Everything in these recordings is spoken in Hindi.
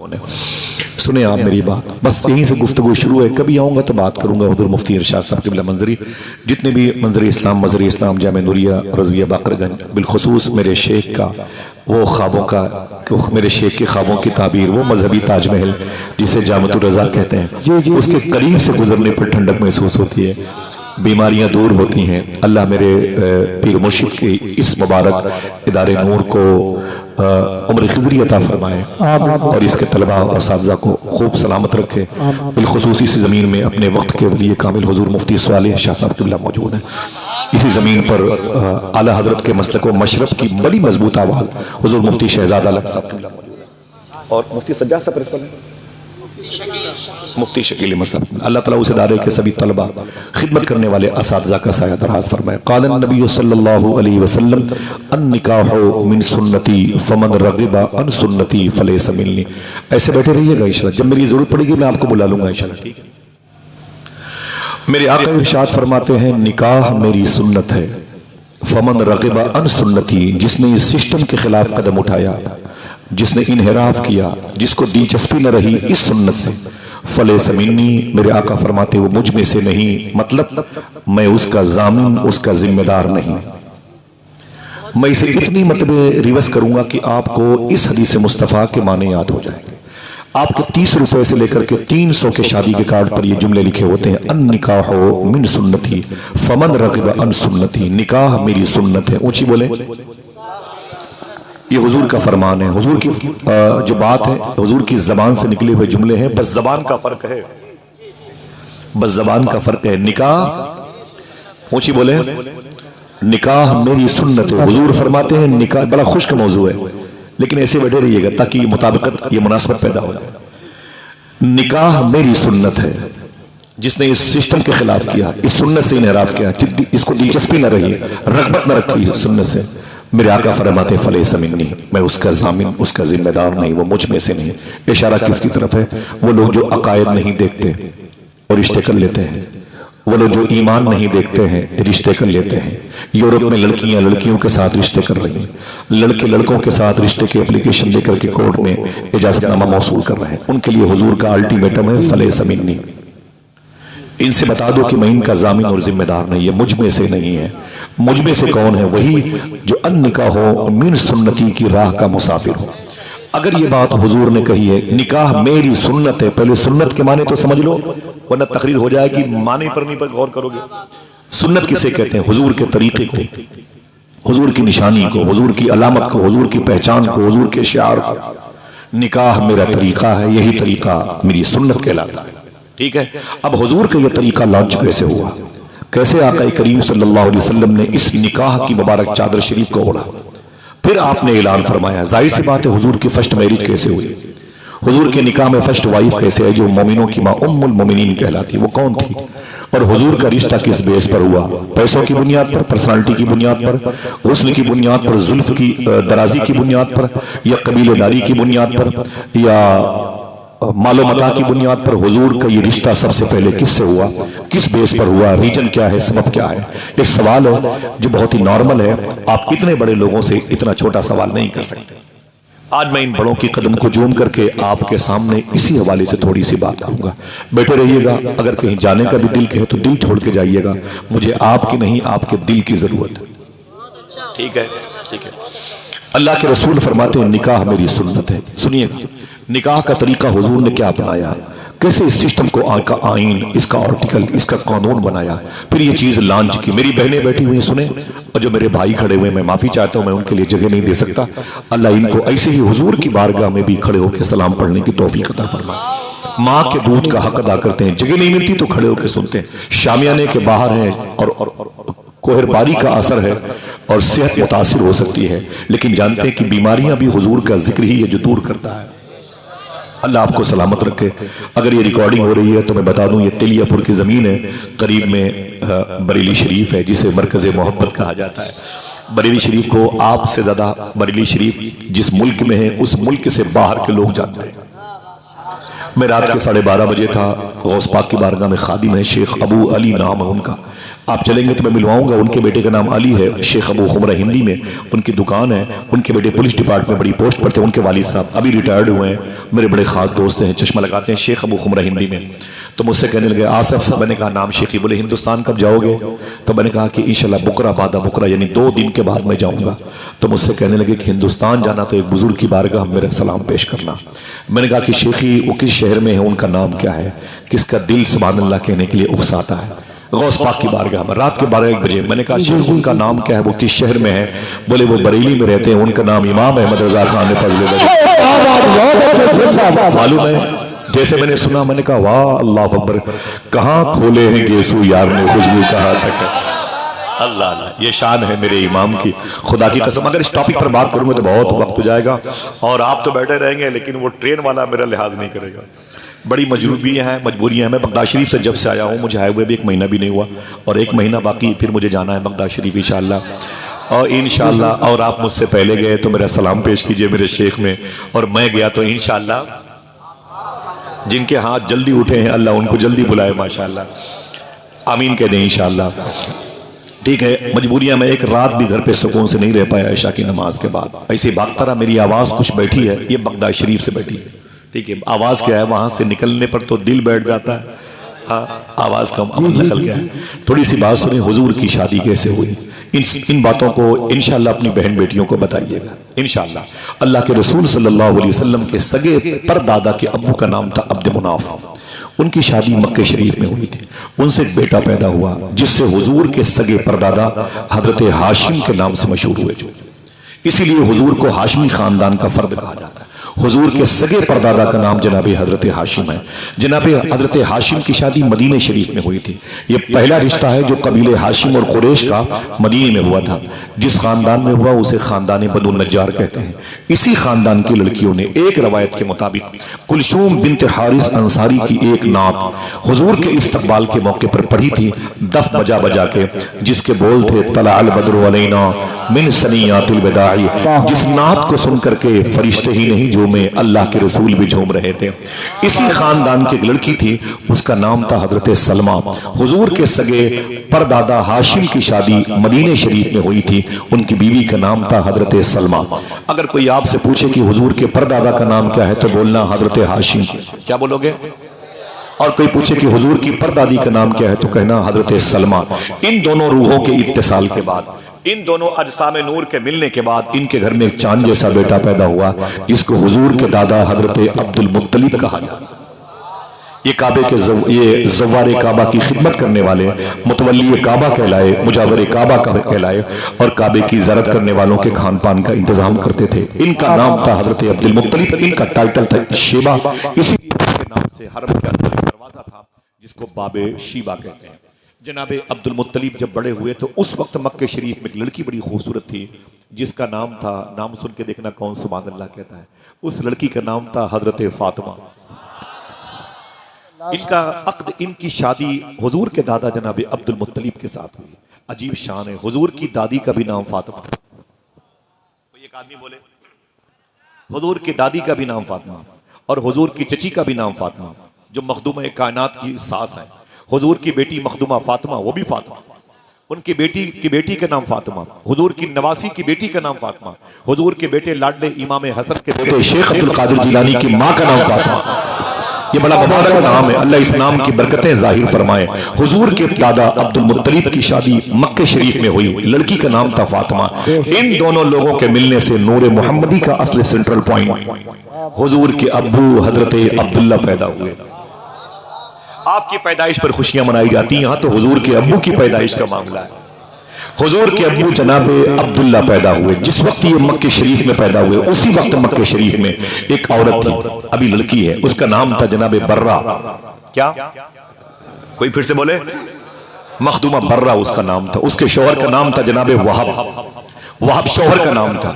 सुने आप मेरी बात, बस यहीं से गुफ्तगू शुरू है। कभी आऊँगा तो बात करूँगा हुज़ूर मुफ्ती इरशाद साहब क़िबला मंजरी, जितने भी मंजर इस्लाम जामे नूरिया रज़विया बाकरगंज, बिलखुसूस मेरे शेख का वो ख्वाबों का, मेरे शेख के ख्वाबों की ताबीर, वो मजहबी ताजमहल जिसे जामतुर रज़ा कहते हैं, उसके करीब से गुजरने पर ठंडक महसूस होती है, बीमारियां दूर होती हैं। अल्लाह मेरे पीर मुर्शिद के इस मुबारक इदारे नूर को उम्र खिज़री अता फरमाए और इसके तलबा और साथीज़ा को खूब सलामत रखे। बिलखुसूस इसी ज़मीन में अपने वक्त के वली कामिल हुज़ूर मुफ्ती स्वालिह शाह साहब क़िबला मौजूद हैं। इसी ज़मीन पर आला हज़रत के मसलक व मशरब की बड़ी मजबूत आवाज़ हुज़ूर मुफ्ती शहजाद आलम साहब क़िबला मौजूद और मुफ्ती सज्जाद साहब प्रिंसिपल हैं, मुफ्ती शकील मसब। अल्लाह ताला उस इदारे के सभी तलबा खिदमत करने वाले असातिज़ा का साया दराज फरमाए। क़ाल नबी सल्लल्लाहु अलैहि वसल्लम अन्निकाहु मिन सुन्नती फमन रग़िबा अन सुन्नती फलैस मिन्नी। ऐसे बैठे रहिएगा इंशाअल्लाह, जब मेरी जरूरत पड़ेगी मैं आपको बुला लूंगा इंशाअल्लाह, ठीक है। मेरे आका इरशाद फरमाते हैं निकाह मेरी सुन्नत है, फमन रग़िबा अन सुन्नती, जिसने इस सिस्टम के खिलाफ कदम उठाया, जिसने इनहिराफ किया, जिसको दिलचस्पी न रही इस सुन्नत से, फलैस मिन्नी, मेरे आका फरमाते वो मुझ में से नहीं, मतलब मैं उसका जामिन, उसका जिम्मेदार नहीं। मैं इसे इतनी मतबे रिवर्स करूंगा कि आपको इस हदीस मुस्तफ़ा के माने याद हो जाएंगे। आपके 30 रुपए से लेकर के 300 के शादी के कार्ड पर ये जुमले लिखे होते हैं, अन निकाह मिन सुन्नती फमन रग़िबा अन सुन्नती, निकाह मेरी सुन्नत है। ऊंची बोले, ये हुजूर का फरमान है, हुजूर की जो बात है, हुजूर की जबान से निकले हुए जुमले हैं, बस जबान का फर्क है, बस जबान का फर्क है। निकाह, ऊंची बोले, निकाह मेरी सुन्नत है। हुजूर फरमाते हैं निकाह, बड़ा खुश्क मौजू है लेकिन ऐसे बैठे रहिएगा ताकि ये मुताबिकत, ये मुनासबत पैदा हो जाए। निकाह मेरी सुन्नत है, जिसने इस सिस्टम के खिलाफ किया, इस सुन्नत से इनहराफ किया, इसको दिलचस्पी न रही, रग़बत न रखी सुन्नत से, मेरे आका फरमाते फलैस मिन्नी, मैं उसका जामिन, उसका जिम्मेदार नहीं, वो मुझ में से नहीं। इशारा किसकी तरफ है? वो लोग जो अकायद नहीं देखते और रिश्ते कर लेते हैं, वो लोग जो ईमान नहीं देखते हैं रिश्ते कर लेते हैं। यूरोप में लड़कियां लड़कियों के साथ रिश्ते कर रही हैं, लड़के लड़कों के साथ रिश्ते की एप्लीकेशन लेकर के कोर्ट में इजाजतनामा मौसूल कर रहे हैं। उनके लिए हुजूर का अल्टीमेटम है फलैस मिन्नी, इनसे बता दो कि मैं इनका जामिन और जिम्मेदार नहीं है, मुझ में से नहीं है। मुझ में से कौन है? वही जो अन निकाह हो मिन सुन्नती की राह का मुसाफिर हो। अगर ये बात हुजूर ने कही है निकाह मेरी सुन्नत है, पहले सुन्नत के माने तो समझ लो, वरना तकरीर हो जाएगी, माने पर नहीं पर गौर करोगे। सुन्नत किसे कहते हैं? हुजूर के तरीके को, हुजूर की निशानी को, हुजूर की अलामत को, हुजूर की पहचान को, हुजूर के शिआर को। निकाह मेरा तरीका है, यही तरीका मेरी सुन्नत कहलाता है, ठीक है। अब हुजूर का यह तरीका लॉन्च कैसे हुआ? कैसे आका करीम सल्लल्लाहु अलैहि वसल्लम ने इस निकाह की मुबारक चादर शरीफ को ओढ़ा? फिर आपने ऐलान फरमाया। जाहिर सी बात है हुजूर की फर्स्ट मैरिज कैसे हुई, हुजूर के निकाह में फर्स्ट वाइफ कैसे है, जो मोमिनों की माँ उम्मुल मोमिनीन कहलाती, वो कौन थी? और हुजूर का रिश्ता किस बेस पर हुआ? पैसों की बुनियाद पर, पर्सनालिटी की बुनियाद पर, हुस्न की बुनियाद पर, जुल्फ की दराजी की बुनियाद पर, या कबीलेदारी की बुनियाद पर, या मालो मता की बुनियाद पर? हुजूर का ये रिश्ता सबसे पहले किससे हुआ, किस बेस पर हुआ, रीजन क्या है, सबब क्या है? एक सवाल है जो बहुत ही नॉर्मल है, आप इतने बड़े लोगों से इतना छोटा सवाल नहीं कर सकते। आज मैं इन बड़ों की कदम को जूम करके आपके सामने इसी हवाले से थोड़ी सी बात करूंगा। बैठे रहिएगा, अगर कहीं जाने का भी दिल कहे तो दिल छोड़ के जाइएगा, मुझे आपकी नहीं आपके दिल की जरूरत है, ठीक है, ठीक है। अल्लाह के रसूल फरमाते हैं निकाह मेरी सुन्नत है। सुनिएगा निकाह का तरीका हुजूर ने क्या अपनाया, कैसे इस सिस्टम को का आइन, इसका आर्टिकल, इसका कानून बनाया, फिर ये चीज लॉन्च की। मेरी बहनें बैठी हुई सुने, और जो मेरे भाई खड़े हुए, मैं माफी चाहता हूं, मैं उनके लिए जगह नहीं दे सकता। अल्लाह इनको ऐसे ही हुजूर की बारगाह में भी खड़े होकर सलाम पढ़ने की तौफीक अता फरमाए। माँ के दूध का हक अदा करते हैं, जगह नहीं मिलती तो खड़े होकर सुनते हैं, शामियाने के बाहर हैं और कोहरबारी का असर है और सेहत मुतासिर हो सकती है, लेकिन जानते हैं कि बीमारियां भी हुजूर का जिक्र ही है जो दूर करता है। अल्लाह आपको सलामत रखे। अगर ये रिकॉर्डिंग हो रही है तो मैं बता दूं, ये तेलियापुर की ज़मीन है, करीब में बरेली शरीफ है, जिसे मरकज़ मोहब्बत कहा जाता है। बरेली शरीफ को आपसे ज़्यादा बरेली शरीफ जिस मुल्क में है, उस मुल्क से बाहर के लोग जानते हैं। मैं रात के 12:30 बजे था, गौस पाक की बारगाह में खादिम है, शेख अबू अली नाम है उनका, आप चलेंगे तो मैं मिलवाऊंगा। उनके बेटे का नाम अली है, शेख अबू खुमरा हिंदी में उनकी दुकान है। उनके बेटे पुलिस डिपार्टमेंट में बड़ी पोस्ट पर थे। उनके वालिद साहब अभी रिटायर्ड हुए हैं, मेरे बड़े खास दोस्त हैं, चश्मा लगाते हैं, शेख अबू खुमरा हिंदी में। तो मुझसे कहने लगे आसफ, मैंने कहा नाम शेखी, बोले हिंदुस्तान कब जाओगे? तो मैंने कहा कि इंशाल्लाह बुकरा बादा बुकरा, यानी 2 दिन के बाद मैं जाऊंगा। तो मुझसे कहने लगे कि हिंदुस्तान जाना तो एक बुजुर्ग की बारगाह मेरा सलाम पेश करना। मैंने कहा कि शेखी वो किस शहर में है, उनका नाम क्या है, किसका दिल सुभान अल्लाह कहने के लिए उकसाता है? गौस पाक की बारगाह में रात के 12-1 बजे। मैंने कहा शेख उनका नाम क्या है, वो किस शहर में है? बोले वो बरेली में रहते हैं, उनका नाम इमाम अहमद रजा खान फजल। मालूम है, जैसे मैंने सुना मैंने कहा वाह अल्लाह अकबर, कहाँ खोले हैं गेसू यार ने खुशबू कहाँ तक। अल्लाह अल्लाह, ये शान है मेरे इमाम की, खुदा की कसम। अगर इस टॉपिक पर बात करूंगा तो बहुत वक्त हो जाएगा और आप तो बैठे रहेंगे, लेकिन वो ट्रेन वाला मेरा लिहाज नहीं करेगा। बड़ी मजबूरियाँ हैं। मैं बगदाद शरीफ से जब से आया हूँ, मुझे आए हुए भी 1 महीना भी नहीं हुआ और 1 महीना बाकी, फिर मुझे जाना है बगदाद शरीफ इंशाअल्लाह। और इंशाअल्लाह, और आप मुझसे पहले गए तो मेरा सलाम पेश कीजिए मेरे शेख में, और मैं गया तो इंशाअल्लाह जिनके हाथ जल्दी उठे हैं अल्लाह उनको जल्दी बुलाए माशाअल्लाह, आमीन कह दें इंशाअल्लाह। ठीक है, मजबूरियां में एक रात भी घर पे सुकून से नहीं रह पाया इशा की नमाज के बाद। ऐसे भागता रहा, मेरी आवाज़ कुछ बैठी है, ये बगदाद शरीफ से बैठी है। ठीक है, आवाज़ क्या है, वहाँ से निकलने पर तो दिल बैठ जाता है। हाँ, आवाज़ का निकल गया है। थोड़ी सी बात सुनिए, हुजूर की शादी कैसे हुई, इन बातों को इंशाअल्लाह अपनी बहन बेटियों को बताइएगा इंशाअल्लाह। अल्लाह के रसूल सल्लल्लाहु अलैहि वसल्लम के सगे परदादा के अब्बू का नाम था अब्द मुनाफ। उनकी शादी मक्के शरीफ में हुई थी। उनसे एक बेटा पैदा हुआ जिससे हुजूर के सगे परदादा हजरत हाशिम के नाम से मशहूर हुए। जो इसीलिए हुजूर को हाशमी खानदान का फर्द कहा जाता है। हुजूर के सगे परदादा का नाम जनाब हजरत हाशिम है। जनाब हजरत हाशिम की शादी मदीने शरीफ में हुई थी। यह पहला रिश्ता है जो कबीले हाशिम और कुरैश का मदीने में हुआ था। जिस खानदान में हुआ उसे खानदान बनु नज्जार कहते हैं। इसी खानदान की लड़कियों ने एक रवायत के मुताबिक कुलसूम बिन्त हारिस अंसारी की एक नात हुजूर के इस्तकबाल के मौके पर पढ़ी थी, दफ बजा बजा के, जिसके बोल थे तला अल बद्रु अलैना मिन सनियातिल बदाई। जिस नात को सुनकर के फरिश्ते ही नहीं झूमे, अल्लाह के रसूल भी झूम रहे थे। इसी खानदान की एक लड़की थी, उसका नाम था हजरत सलमा। हुजूर के सगे परदादा हाशिम की शादी मदीने शरीफ में हुई थी। उनकी बीवी का नाम था हजरत सलमा। अगर कोई आपसे पूछे कि हुजूर के परदादा का नाम क्या है तो बोलना हजरत हाशिम। क्या बोलोगे? और कोई पूछे कि हुजूर की परदादी का नाम क्या है तो कहना हजरत सलमा। इन दोनों रूहों के इत्तिसाल के बाद, इन दोनों अजसामे नूर के मिलने के बाद इनके घर में एक चांद जैसा बेटा पैदा हुआ, जिसको हुजूर के दादा हजरत अब्दुल मुत्तलिब कहा जाता। ये काबे के ये ज़व्वारे काबा की खिदमत करने वाले मुतवल्ली काबा कहलाए, मुजावर काबा कहलाए और काबे की ज़रत करने वालों के खान पान का इंतजाम करते थे। इनका नाम था हजरत अब्दुल मुत्तलिब। इनका टाइटल था शेबा। इसी के नाम से हरम के अंदर एक दरवाजा था जिसको बाबे शीबा कहते हैं। जनाबे अब्दुल मुत्तलिब जब बड़े हुए तो उस वक्त मक्के शरीफ में एक लड़की बड़ी खूबसूरत थी जिसका नाम था, नाम सुन के देखना कौन सुभान अल्लाह कहता है, उस लड़की का नाम था हजरत फातिमा। इनका अक्द, इनकी शादी हुजूर के दादा जनाबे अब्दुल मुत्तलिब के साथ हुई। अजीब शान है, हुजूर की दादी का भी नाम फातिमा। कोई एक आदमी बोले हुजूर की दादी का भी नाम फातिमा और हुजूर की चची का भी नाम फातिमा, जो मखदूमा कायनात की सास है। हुजूर की बेटी मखदूमा फातिमा, वो भी फातिमा। उनकी बेटी का नाम फातिमा। हुजूर की नवासी की बेटी का नाम फातिमा। हुजूर के बेटे लाडले इमाम हसन के बेटे शेख अब्दुल कादिर जिलानी की माँ का नाम फातिमा। ये बड़ा मुबारक नाम है, अल्लाह इस नाम की बरकतें जाहिर फरमाए। हुजूर के दादा अब्दुल मुत्तलिब की शादी मक्के शरीफ में हुई, लड़की का नाम था फातिमा। इन दोनों लोगों के मिलने से नूर मोहम्मदी का असली सेंट्रल पॉइंट हुजूर के अब्बू हजरत अब्दुल्ला पैदा हुए। आपकी पैदाइश पर खुशियां मनाई जाती हैं, यहां तो हुजूर के अब्बू की पैदाइश का मामला है। हुजूर के अब्बू जनाबे अब्दुल्ला पैदा हुए। जिस वक्त ये मक्के शरीफ में पैदा हुए उसी वक्त मक्के शरीफ में एक औरत थी, अभी लड़की है, उसका नाम था जनाबे बर्रा। क्या? कोई फिर से बोले? मखदूमा बर्रा उसका नाम था। उसके शौहर का नाम था जनाबे वहाब। वहाब शौहर का नाम था।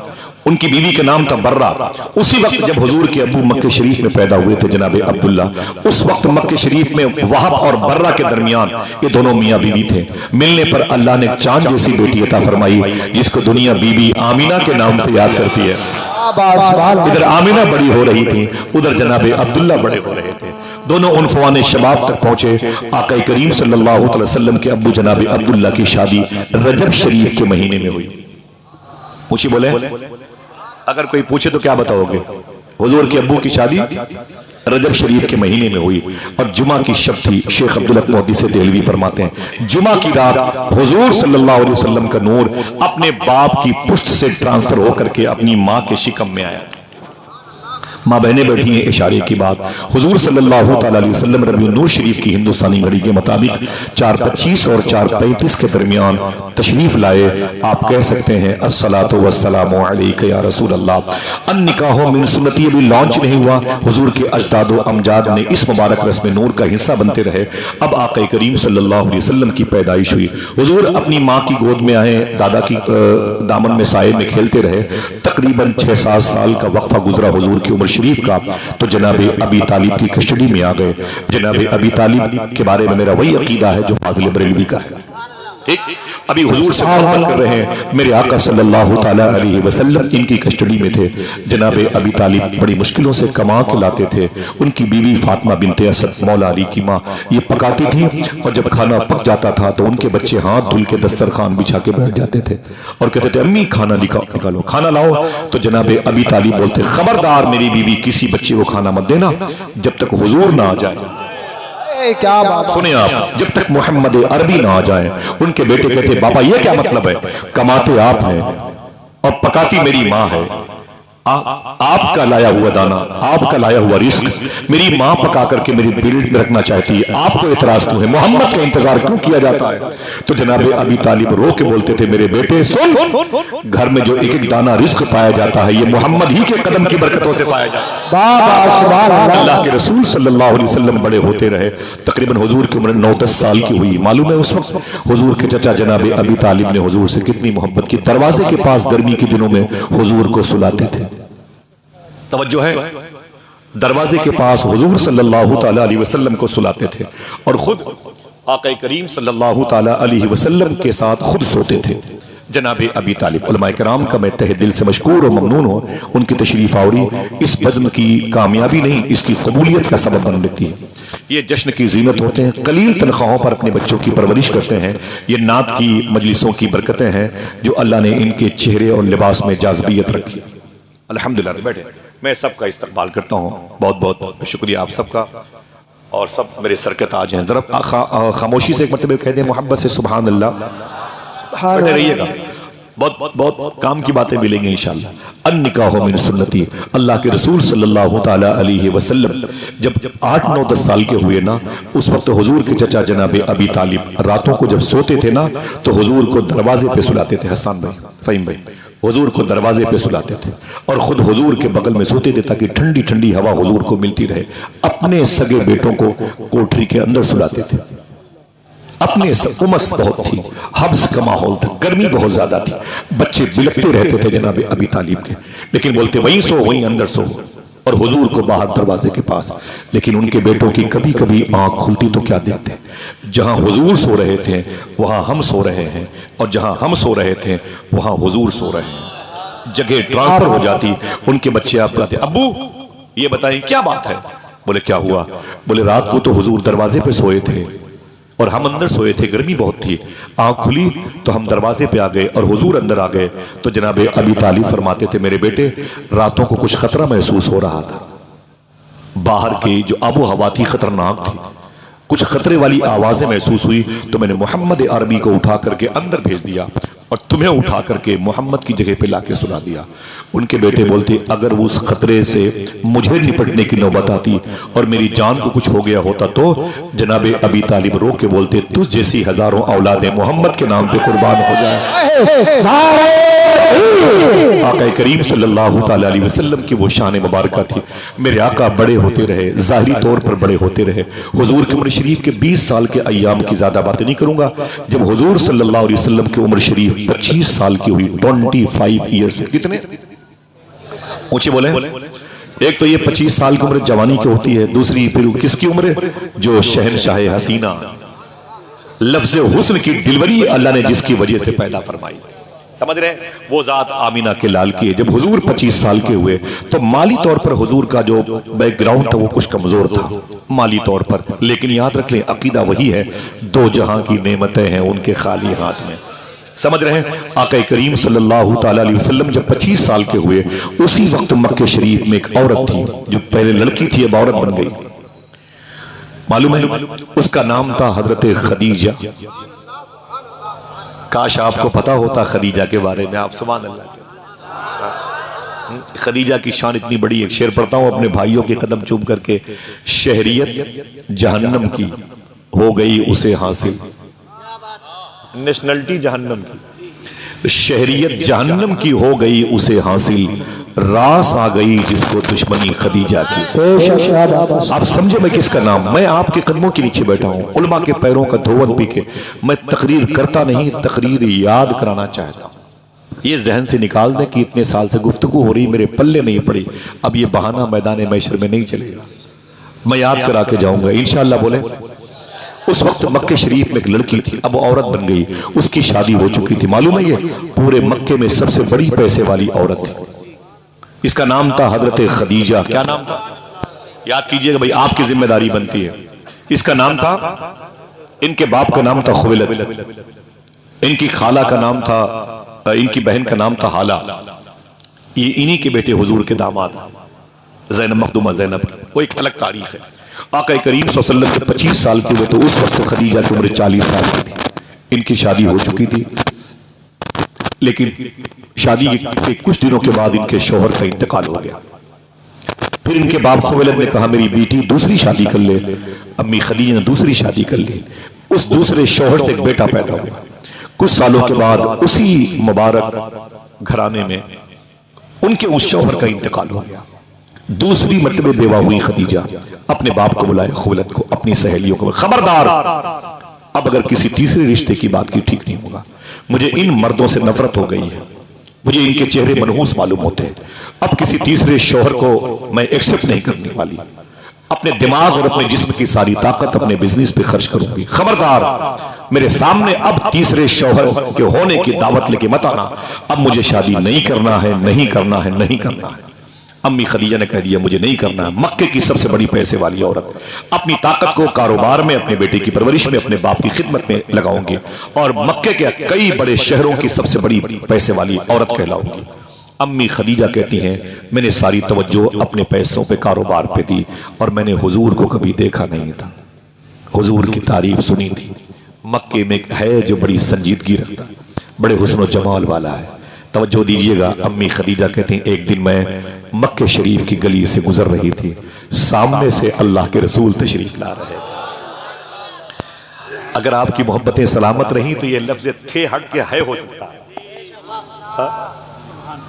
उनकी बीवी का नाम था बर्रा। उसी वक्त जब हुजूर के अब्बू मक्के शरीफ में पैदा हुए थे जनाबे अब्दुल्ला, उस वक्त मक्के शरीफ में वहाब और बर्रा के दरमियान ये दोनों मियाँ बीवी थे। मिलने पर अल्लाह ने चांद जैसी बेटी अता फरमाई जिसको दुनिया बीबी आमीना के नाम से याद करती है। इधर आमीना बड़ी हो रही थी, उधर जनाबे अब्दुल्ला बड़े हो रहे थे। दोनों उनफवान शबाब तक पहुंचे। आका करीम सल्लल्लाहु अलैहि वसल्लम के अब्बू जनाब अब्दुल्ला की शादी रजब शरीफ के महीने में हुई। पूछी बोले, अगर कोई पूछे तो क्या बताओगे? हुजूर के अब्बू की शादी रजब शरीफ के महीने में हुई और जुमा की शब थी। शेख अब्दुल हक मुहद्दिस देहलवी फरमाते हैं, जुमा की रात हुजूर सल्लल्लाहु अलैहि वसल्लम का नूर अपने बाप की पुश्त से ट्रांसफर होकर के अपनी मां के शिकम में आया। माँ बहनें बैठी हैं, इशारे की बात। हुजूर सल्लल्लाहु अलैहि वसल्लम रबीउन नूर शरीफ की हिंदुस्तानी घड़ी के मुताबिक 4:25 और 4:35 के दरमियान तशरीफ लाए। आप कह सकते हैं अस्सलातु वस्सलामु अलैका या रसूल अल्लाह। अन निकाहो मिन सुन्नती अभी लॉन्च नहीं हुआ। हुजूर के अजदादो अमजाद ने इस मुबारक रस्म नूर का हिस्सा बनते रहे। अब आका करीम सल्लल्लाहु अलैहि वसल्लम की पैदाइश हुई। हुजूर अपनी माँ की गोद में आए, दादा की दामन में साए में खेलते रहे। तकरीबन 6-7 साल का वक्फा गुजरा हुजूर की उम्र शरीफ का, तो जनाब अबी तालिब की कस्टडी में आ गए। जनाब अबी तालिब के बारे में मेरा वही अकीदा है जो फाजिल बरेलवी का है। ठीक, अभी हुजूर से मोहब्बत कर रहे हैं, मेरे आका सल्लल्लाहु ताला अलैहि वसल्लम इनकी कस्टडी में थे। जनाब अबी तालिब बड़ी मुश्किलों से कमा के लाते थे। उनकी बीवी फातिमा बिनते असद मौला अली की माँ ये पकाती थी, और जब खाना पक जाता था तो उनके बच्चे हाथ धुल के दस्तरखान बिछा के बैठ जाते थे और कहते थे, अम्मी खाना निकालो, खाना लाओ। तो जनाब अबी तालिब बोलते, खबरदार मेरी बीवी किसी बच्चे को खाना मत देना जब तक हुजूर ना आ जाए। क्या बात सुने आप, जब तक मोहम्मद अरबी ना आ जाए। उनके बेटे कहते, बाबा ये क्या मतलब है? कमाते आप हैं और पकाती मेरी माँ है। आपका लाया हुआ दाना, आपका लाया हुआ रिस्क मेरी माँ पका करके मेरी प्लेट में रखना चाहती है, आपको इतराज क्यों है? मोहम्मद का इंतजार क्यों किया जाता है? तो जनाब अबी तालिब रो के बोलते थे, मेरे बेटे सुन, घर में जो एक एक दाना रिस्क पाया जाता है ये मोहम्मद ही के कदम की बरकतों से पाया जाता है। अल्लाह के रसूल सल्लल्लाहु अलैहि वसल्लम बड़े होते रहे। तकरीबन हुजूर की उम्र 9-10 साल की हुई। मालूम है उस वक्त हुजूर के चचा जनाब अबी तालिब ने हुजूर से कितनी मोहब्बत की। दरवाजे के पास गर्मी के दिनों में हुजूर को सुलाते थे। तवज्जो है, दरवाजे के पास हुजूर सल्लल्लाहु ताला अलैहि वसल्लम को सुलाते थे और खुद आका करीम सल्लल्लाहु ताला अलैहि वसल्लम के साथ खुद सोते थे। जनाब अबी तालिब, उलमाए किराम का मैं तहे दिल से मशकूर और ममनून हूँ, उनकी तशरीफ आवरी इस बज़्म की कामयाबी नहीं इसकी कबूलियत का सबब बन लेती है। ये जश्न की जीनत होते हैं, कलील तनख्वाहों पर अपने बच्चों की परवरिश करते हैं। ये नात की मजलिसों की बरकतें हैं जो अल्लाह ने इनके चेहरे और लिबास में जाज़बियत रखी। अल्हम्दुलिल्लाह। बैठे, मैं सबका इस्तकबाल करता हूँ, बहुत बहुत शुक्रिया आप सबका। और सब मेरे सर के ताज हैं। जरा खामोशी से एक मरतबा कह दें मोहब्बत से सुभान अल्लाह। बैठे रहिएगा, बहुत बहुत काम की बातें मिलेंगी इंशाअल्लाह। अन निकाह मिन सुन्नती, अल्लाह के रसूल सल्लल्लाहु ताला अलैहि वसल्लम जब 8-9-10 साल के हुए ना, उस वक्त हुजूर के चचा जनाब अबी तालिब रातों को जब सोते थे ना तो हुजूर को दरवाजे पे सुलाते थे। हसन भाई, फहीम भाई, हुजूर को दरवाजे पे सुलाते थे और खुद हुजूर के बगल में सोते थे ताकि ठंडी ठंडी हवा हुजूर को मिलती रहे। अपने सगे बेटों को कोठरी के अंदर सुलाते थे। अपने उमस बहुत थी, हब्स का माहौल था, गर्मी बहुत ज्यादा थी, बच्चे बिलखते रहते थे जनाब अबी तालिब के, लेकिन बोलते वहीं सो वहीं अंदर सो, और हुजूर को बाहर दरवाजे के पास। लेकिन उनके बेटों की कभी कभी आंख खुलती तो क्या देखते, जहां हुजूर सो रहे थे वहां हम सो रहे हैं, और जहां हम सो रहे थे वहां हुजूर सो रहे हैं। जगह ट्रांसफर हो जाती। उनके बच्चे आप कहते, अब्बू ये बताइए क्या बात है? बोले क्या हुआ? बोले रात को तो हुजूर दरवाजे पे सोए थे और हम अंदर सोए थे, गर्मी बहुत थी, आंख खुली तो हम दरवाजे पे आ गए और हुजूर अंदर आ गए। तो जनाब अबी तालिब फरमाते थे, मेरे बेटे रातों को कुछ खतरा महसूस हो रहा था, बाहर की जो आबो हवा थी खतरनाक थी, कुछ खतरे वाली आवाजें महसूस हुई, तो मैंने मोहम्मद अरबी को उठा करके अंदर भेज दिया और तुम्हें उठा करके मोहम्मद की जगह पे लाके सुला दिया। उनके बेटे बोलते, अगर वो उस खतरे से मुझे निपटने की नौबत आती और मेरी जान को कुछ हो गया होता तो जनाब अबी तालिब रो के बोलते, तुझ जैसी हजारों औलादें मोहम्मद के नाम पे कुर्बान हो जाए। आका करीम सल्लल्लाहु ताला अलैहि वसल्लम की वो शान मुबारक थी। मेरे आका बड़े होते रहे, जाहिरी तौर पर बड़े होते रहे। हुजूर की उम्र शरीफ के 20 साल के अय्याम की ज्यादा बातें नहीं करूंगा। जब हुजूर सल्लल्लाहु अलैहि वसल्लम की उम्र शरीफ 25 साल की हुई, 25 ईयर्स, कितने ऊंचे बोले? एक तो ये 25 साल की उम्र जवानी की होती है, दूसरी फिर किसकी उम्र? जो शहनशाह हसीना, लफ्ज़ हुस्न की डिलीवरी अल्लाह ने जिसकी वजह से पैदा फरमाई। समझ रहे हैं? वो जात आमीना के लाल की है। जब हुजूर 25 साल के हुए तो माली तौर पर हुजूर का जो बैकग्राउंड था वो कुछ कमजोर था माली तौर पर, लेकिन याद रख लें अकीदा वही है, दो जहां की नेमतें हैं उनके खाली हाथ में। समझ रहे हैं? आका करीम सल्लल्लाहु ताला अलैहि वसल्लम जब 25 साल के हुए, उसी वक्त मक्के शरीफ में एक औरत थी जो पहले लड़की थी अब औरत बन गई। मालूम है? उसका नाम था हजरत खदीजा। काश आपको पता होता खदीजा के बारे में। आप सुभान अल्लाह के। खदीजा की शान इतनी बड़ी, एक शेर पढ़ता हूं अपने भाइयों के कदम चूम करके। शहरियत जहन्नम की हो गई उसे हासिल, नेशनलिटी जहन्नम की, शहरियत जहन्नम की हो गई उसे हासिल, रास आ गई जिसको दुश्मनी खदीजा की। आप समझे मैं किसका नाम? मैं आपके कदमों के नीचे बैठा हूं, उलमा के पैरों का धोवन पी के। मैं तकरीर करता नहीं, तकरीर याद कराना चाहता हूं। ये जहन से निकाल दें कि इतने साल से गुफ्तगू हो रही, मेरे पल्ले नहीं पड़ी, अब ये बहाना मैदान मैशर में नहीं चलेगा, मैं याद करा के जाऊंगा इंशाअल्लाह। बोले उस वक्त मक्के शरीफ में एक लड़की थी, अब औरत बन गई, उसकी शादी हो चुकी थी। मालूम है ये पूरे मक्के में सबसे बड़ी पैसे वाली औरत थी। इसका नाम था हजरत खदीजा। क्या नाम था? याद कीजिएगा भाई, आपकी जिम्मेदारी बनती है। इसका नाम था, इनके बाप का नाम था खुवैलद, इनकी खाला का नाम था, इनकी बहन का नाम था हाला। ये इन्हीं के बेटे हुजूर के दामाद ज़ैनब मखदूमा ज़ैनब की। वो एक अलग तारीख है। आका करीम सल्लल्लाहु अलैहि वसल्लम 25 साल के हुए तो उस वक्त खदीजा की उम्र 40 साल की थी। इनकी शादी हो चुकी थी, लेकिन शादी के कुछ दिनों के बाद इनके शौहर का इंतकाल हो गया। फिर इनके बाप खुवैलद ने कहा मेरी बेटी दूसरी शादी कर ले। अम्मी खदीजा ने दूसरी शादी कर ली। उस दूसरे शौहर से एक बेटा पैदा हुआ। कुछ सालों के बाद उसी मुबारक घराने में उनके उस शौहर का इंतकाल हो गया। दूसरी मर्तबे बेवा हुई खदीजा। अपने बाप को बुलाया खुवैलद को, अपनी सहेलियों को, खबरदार अब अगर किसी तीसरे रिश्ते की बात की ठीक नहीं होगा। मुझे इन मर्दों से नफरत हो गई है, मुझे इनके चेहरे मनहूस मालूम होते हैं। अब किसी तीसरे शौहर को मैं एक्सेप्ट नहीं करने वाली। अपने दिमाग और अपने जिस्म की सारी ताकत अपने बिजनेस पे खर्च करूंगी। खबरदार मेरे सामने अब तीसरे शौहर के होने की दावत लेके मत आना। अब मुझे शादी नहीं करना है, नहीं करना है, नहीं करना है। अम्मी खदीजा ने कह दिया मुझे नहीं करना है। मक्के की सबसे बड़ी पैसे वाली औरत अपनी ताकत को कारोबार में, अपने बेटे की परवरिश में, अपने बाप की खिदमत में लगाऊंगी और मक्के के कई बड़े शहरों की सबसे बड़ी पैसे वाली औरत कहलाऊंगी। अम्मी खदीजा कहती हैं मैंने सारी तवज्जो अपने पैसों पे, कारोबार पे दी और मैंने हुजूर को कभी देखा नहीं था। हुजूर की तारीफ सुनी थी। मक्के में है जो बड़ी संजीदगी रखता, बड़े हुस्न जमाल वाला है। तवज्जो दीजिएगा। अम्मी खदीजा कहती हैं एक दिन मैं मक्के शरीफ की गली से गुजर रही थी, सामने से अल्लाह के रसूल तशरीफ ला रहे थे। अगर आपकी मोहब्बतें सलामत रही तो ये लफ्ज थे हट के है हो सकता है।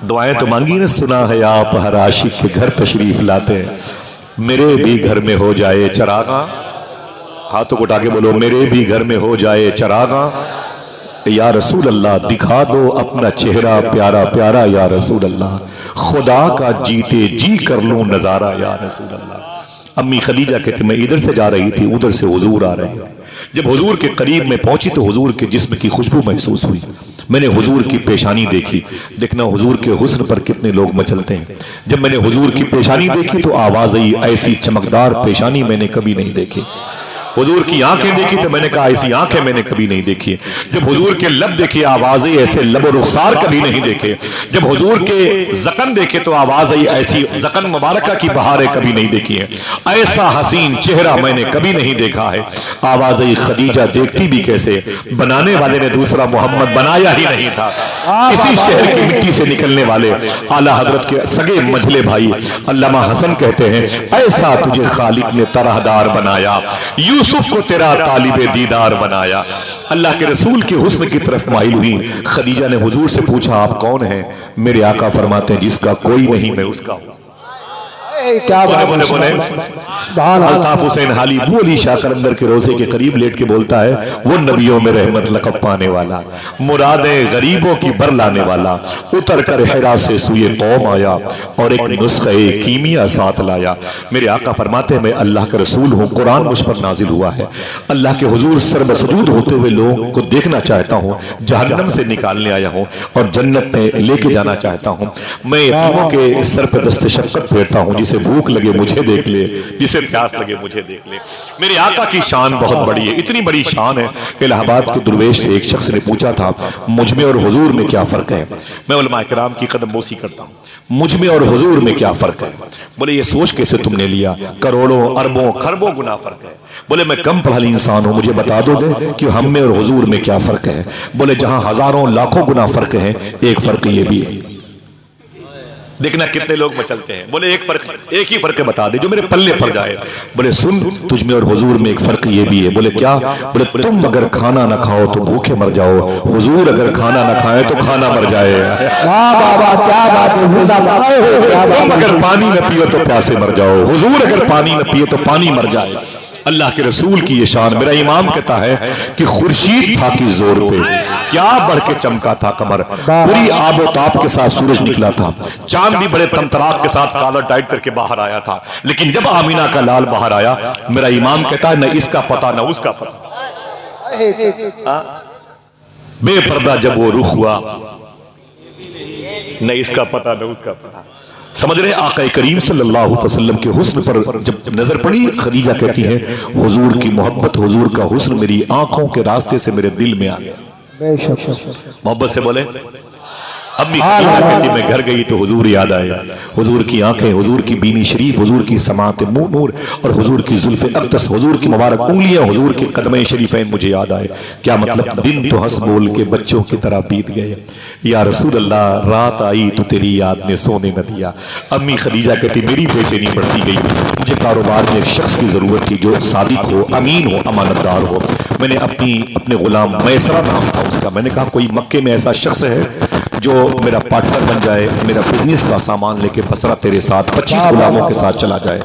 दुआएं तो मांगी ना, सुना है आप हर आशिक के घर तशरीफ लाते हैं, मेरे भी घर में हो जाए चरागा। हाथों को उठा के बोलो मेरे भी घर में हो जाए चरागा। या रसूल अल्लाह दिखा दो अपना चेहरा प्यारा प्यारा, या रसूल अल्लाह खुदा का जीते जी कर लूं नजारा, या रसूल अल्लाह। अम्मी खदीजा कहती मैं इधर से जा रही थी, उधर से हुजूर आ रहे थे। जब हुजूर के करीब में पहुंची तो हुजूर के जिस्म की खुशबू महसूस हुई। मैंने हुजूर की पेशानी देखी। देखना हुजूर के हुस्न पर कितने लोग मचलते हैं। जब मैंने हुजूर की पेशानी देखी तो आवाज आई, ऐसी चमकदार पेशानी मैंने कभी नहीं देखी। हुजूर की आंखें देखी तो मैंने कहा ऐसी आंखें मैंने कभी नहीं देखी। जब हुजूर के लब देखे आवाज आई, ऐसे लब और रुखसार कभी नहीं देखे। जब हुजूर के जकन देखे तो आवाज आई, ऐसी जकन मुबारका की बहारें कभी नहीं देखी है। ऐसा हसीन चेहरा मैंने कभी नहीं देखा है। आवाज आई खदीजा देखती भी कैसे, बनाने वाले ने दूसरा मोहम्मद बनाया ही नहीं था। इसी शहर की मिट्टी से निकलने वाले आला हजरत के सगे मझले भाई अल्लामा हसन कहते हैं ऐसा तुझे खालिक ने तरहदार बनाया, यूसुफ को तेरा तालिबे दीदार बनाया। अल्लाह के रसूल के हुस्न की तरफ माइल हुई। खदीजा ने हुजूर से पूछा आप कौन हैं? मेरे आका फरमाते हैं जिसका कोई नहीं मैं उसका हूं। क्या बोले बोले बोले अल्ताफ हुसैन हाली बू अली शाह कलंदर के रोजे के करीब लेट के बोलता है, वो नबियों में रहमत लक़ब पाने वाला, मुरादें गरीबों की बर लाने वाला, उतर कर हिरा से सुए कौम आया और एक नुस्खे कीमिया साथ लाया। मेरे आका फरमाते हैं, मैं अल्लाह का रसूल हूँ, कुरान मुझ पर नाजिल हुआ है, अल्लाह के हुजूर सर्वसजूद होते हुए लोगों को देखना चाहता हूँ, जहन्नम से निकालने आया हूँ और जन्नत में लेके जाना चाहता हूँ। मैं यतीमों के सर पे दस्ते शफ़क़त फेरता हूँ, जिसे भूख लगे मुझे देख ले, जिसे प्यास लगे मुझे देख ले। मेरे आका की शान बहुत बड़ी है, इतनी बड़ी शान है। इलाहाबाद के दुर्वेश से एक शख्स ने पूछा था, मुझ में और हुजूर में क्या फर्क है? मैं उलमा किराम की कदम बोसी करता हूँ, मुझ में और हुजूर में क्या फर्क है? बोले ये सोच कैसे तुमने लिया? करोड़ों अरबों खरबों गुना फर्क है। बोले मैं कम पढ़ा इंसान हूं, मुझे बता दो दे कि हम में और हुजूर में क्या फर्क है? बोले जहां हजारों लाखों गुना फर्क है, एक फर्क ये भी है। देखना कितने लोग मचलते हैं। बोले एक ही फर्क बता दे जो मेरे पल्ले पड़ जाए। बोले सुन, तुझ में और हुजूर में एक फर्क ये भी है। बोले क्या? बोले तुम अगर खाना ना खाओ तो भूखे मर जाओ, हुजूर अगर खाना ना खाए तो खाना मर जाए। वाह बाबा क्या बात है, जिंदाबाद। तुम अगर पानी न पियो तो प्यासे मर जाओ, हुजूर अगर पानी न पिए तो पानी मर जाए। अल्लाह के रसूल की ये शान। मेरा इमाम कहता है कि खुर्शीद था कि जोर पे क्या बढ़ के चमका था कमर, पूरी आबो ताप के साथ सूरज निकला था, चांद भी बड़े तमतराक के साथ कालर टाइट करके बाहर आया था। लेकिन जब आमीना का लाल बाहर आया, मेरा इमाम कहता है न इसका पता न उसका पता। बेपर्दा जब वो रुख हुआ, न इसका पता न उसका पता। समझ रहे? आका करीम सल्लल्लाहु अलैहि वसल्लम के हुस्न पर जब नजर पड़ी, खदीजा कहती है हुजूर की मोहब्बत, हुजूर का हुस्न मेरी आंखों के रास्ते से मेरे दिल में आ गया। मोहब्बत से बोले अम्मी कहती मैं घर गई तो हुजूर याद आया, हुजूर की आंखें, हुजूर की बीनी शरीफ, हुजूर की समात मुंह नूर और हुजूर की जुल्फे अक़दस, हुजूर की मुबारक उंगलियां, हुजूर के कदमे शरीफैन मुझे याद आए। क्या मतलब? दिन तो हंस बोल के बच्चों की तरह बीत गए। या रसूल अल्लाह, रात आई तो तेरी याद ने सोने न दिया। अम्मी खदीजा कहती मेरी बेचैनी बढ़ती गई, मुझे कारोबार में एक शख्स की जरूरत थी जो सादिक हो, अमीन हो, अमानतदार हो। मैंने अपने गुलाम मैसरा नाम था उसका, मैंने कहा कोई मक्के में ऐसा शख्स है जो मेरा पार्टनर बन जाए, मेरा बिजनेस का सामान लेके बसरा तेरे साथ 25 गुलामों के साथ चला जाए।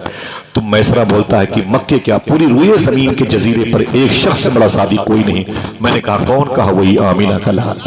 तो मैसरा बोलता है कि मक्के क्या, पूरी रुए जमीन के जजीरे पर एक शख्स से बड़ा सादी कोई नहीं। मैंने कहा कौन? कहा वही आमीना का लाल।